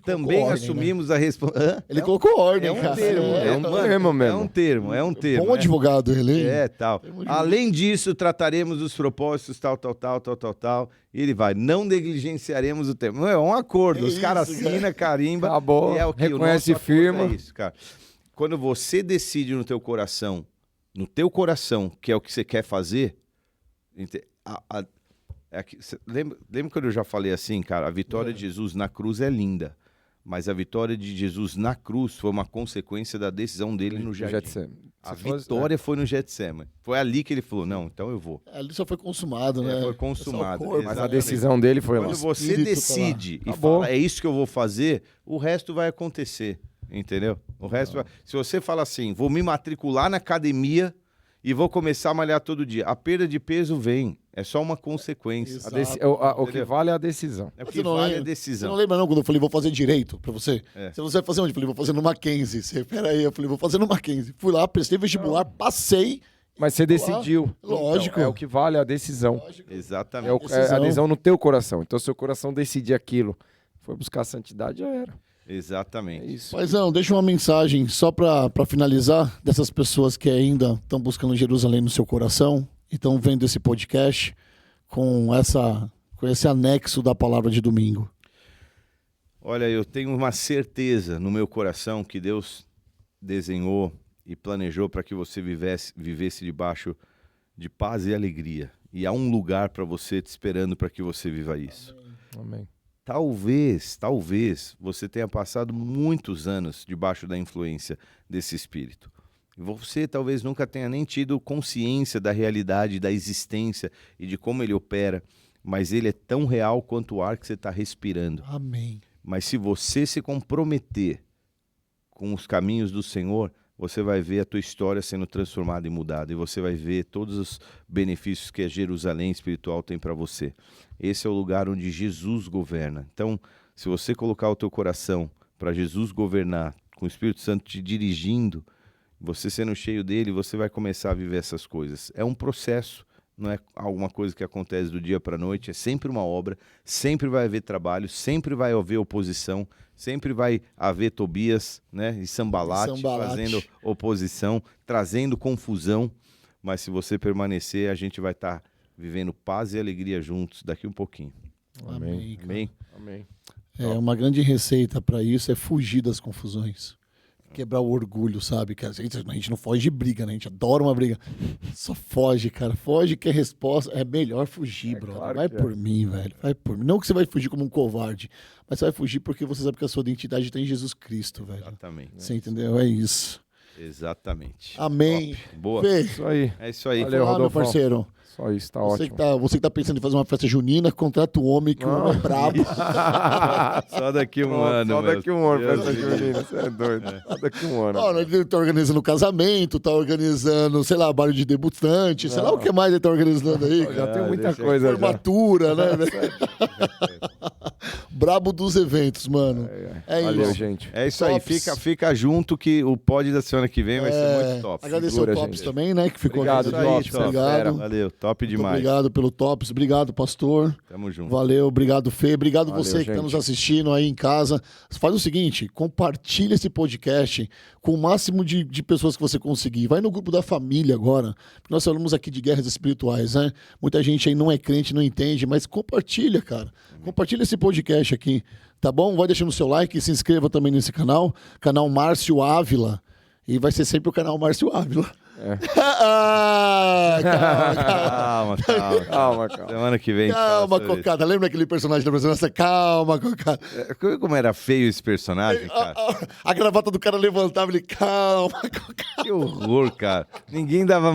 Também ordem, assumimos a responsabilidade. Ele colocou ordem, É um cara. termo, é um termo. Bom advogado ele, hein? Tal. Além disso, trataremos os propósitos, tal. E ele vai, não negligenciaremos o tempo. Não, é um acordo. Os caras assinam, carimba. Acabou, É o que reconhece o nosso firma. acordo é isso, cara. Quando você decide no teu coração, que é o que você quer fazer, lembra quando eu já falei assim, cara, a vitória de Jesus na cruz é linda, mas a vitória de Jesus na cruz foi uma consequência da decisão dele no jardim. A vitória foi no Getsemane. Foi ali que ele falou, não, então eu vou. Ali só foi consumado, né? Foi consumado. Mas a decisão dele foi lá. Quando você decide e fala, é isso que eu vou fazer, o resto vai acontecer, entendeu? O resto vai... Se você fala assim, vou me matricular na academia e vou começar a malhar todo dia, a perda de peso vem, é só uma consequência. O que vale é a decisão. É o que vale a decisão. Você não lembra não quando eu falei, vou fazer direito pra você? Você vai fazer onde? Eu falei, vou fazer no Mackenzie. Você, peraí, eu falei, vou fazer no Mackenzie. Fui lá, prestei vestibular, passei. Mas você decidiu. Lógico. Então, é o que vale a decisão. Lógico. Exatamente. É a decisão no teu coração. Então, se o coração decidir aquilo, foi buscar a santidade, já era. Exatamente. É isso. Paizão, deixa uma mensagem só pra finalizar dessas pessoas que ainda estão buscando Jerusalém no seu coração e estão vendo esse podcast com esse anexo da palavra de domingo. Olha, eu tenho uma certeza no meu coração que Deus desenhou e planejou para que você vivesse debaixo de paz e alegria. E há um lugar para você te esperando para que você viva isso. Amém. Talvez você tenha passado muitos anos debaixo da influência desse espírito. Você talvez nunca tenha nem tido consciência da realidade, da existência e de como ele opera, mas ele é tão real quanto o ar que você está respirando. Amém. Mas se você se comprometer com os caminhos do Senhor, você vai ver a tua história sendo transformada e mudada, e você vai ver todos os benefícios que a Jerusalém espiritual tem para você. Esse é o lugar onde Jesus governa. Então, se você colocar o teu coração para Jesus governar, com o Espírito Santo te dirigindo, você sendo cheio dele, você vai começar a viver essas coisas. É um processo, não é alguma coisa que acontece do dia para a noite, é sempre uma obra, sempre vai haver trabalho, sempre vai haver oposição, sempre vai haver Tobias, né, e Sambalate fazendo oposição, trazendo confusão, mas se você permanecer, a gente vai estar vivendo paz e alegria juntos daqui um pouquinho. Amém. Amém. Amém. Uma grande receita para isso é fugir das confusões. Quebrar o orgulho, sabe? Que a gente não foge de briga, né? A gente adora uma briga. Só foge, cara. Foge que a resposta é melhor fugir, brother. Claro vai por mim, velho. Vai por mim. Não que você vai fugir como um covarde, mas você vai fugir porque você sabe que a sua identidade está em Jesus Cristo, velho. Exatamente. Você entendeu? É isso. Exatamente. Amém. Top. Boa. Fê, Isso aí. É isso aí. Valeu, meu Rodolfão. parceiro. Só isso, tá Você ótimo. que tá pensando em fazer uma festa junina, contrata o homem, que o homem é brabo. Só daqui um ano. Só daqui um ano, Deus festa Deus. junina. Você é doido. Só daqui um ano. Ó, ele tá organizando casamento, tá organizando, sei lá, baile de debutante, sei lá o que mais ele tá organizando aí. Já tem muita deixa coisa já. Formatura, né? Brabo dos eventos, mano. É Valeu, isso. gente. É isso aí. Tops. Fica junto que o pod da semana que vem vai ser muito top. Agradecer Figura, o Tops gente. também, né? Que ficou Obrigado, aqui. Tops, Top. Obrigado. Valeu, top Muito demais. obrigado pelo Tops. Obrigado, pastor. Tamo junto. Valeu, obrigado, Fê. Obrigado Valeu, você que está gente. nos assistindo aí em casa. Faz o seguinte, compartilha esse podcast com o máximo de pessoas que você conseguir. Vai no grupo da família agora, porque nós falamos aqui de guerras espirituais, né? Muita gente aí não é crente, não entende, mas compartilha, cara. Compartilha esse podcast aqui, tá bom? Vai deixando o seu like e se inscreva também nesse canal Márcio Ávila. E vai ser sempre o canal Márcio Ávila. Calma. Semana que vem. Calma, faça isso. Cocada. Lembra aquele personagem da Presidência? Calma, Cocada. Como era feio esse personagem, cara? A gravata do cara levantava, ele, calma, Cocada. Que horror, cara. Ninguém dava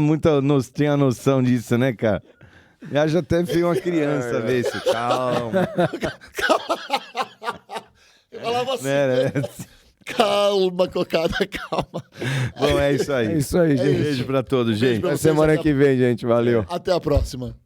tinha noção disso, né, cara? Já até fez uma criança ver isso. Calma. Eu falava assim, Né? calma, Cocada, calma. Bom, é isso aí. É isso aí, gente. Beijo pra todos, gente. pra Até vocês, semana até a- que vem, gente. Valeu. Até a próxima.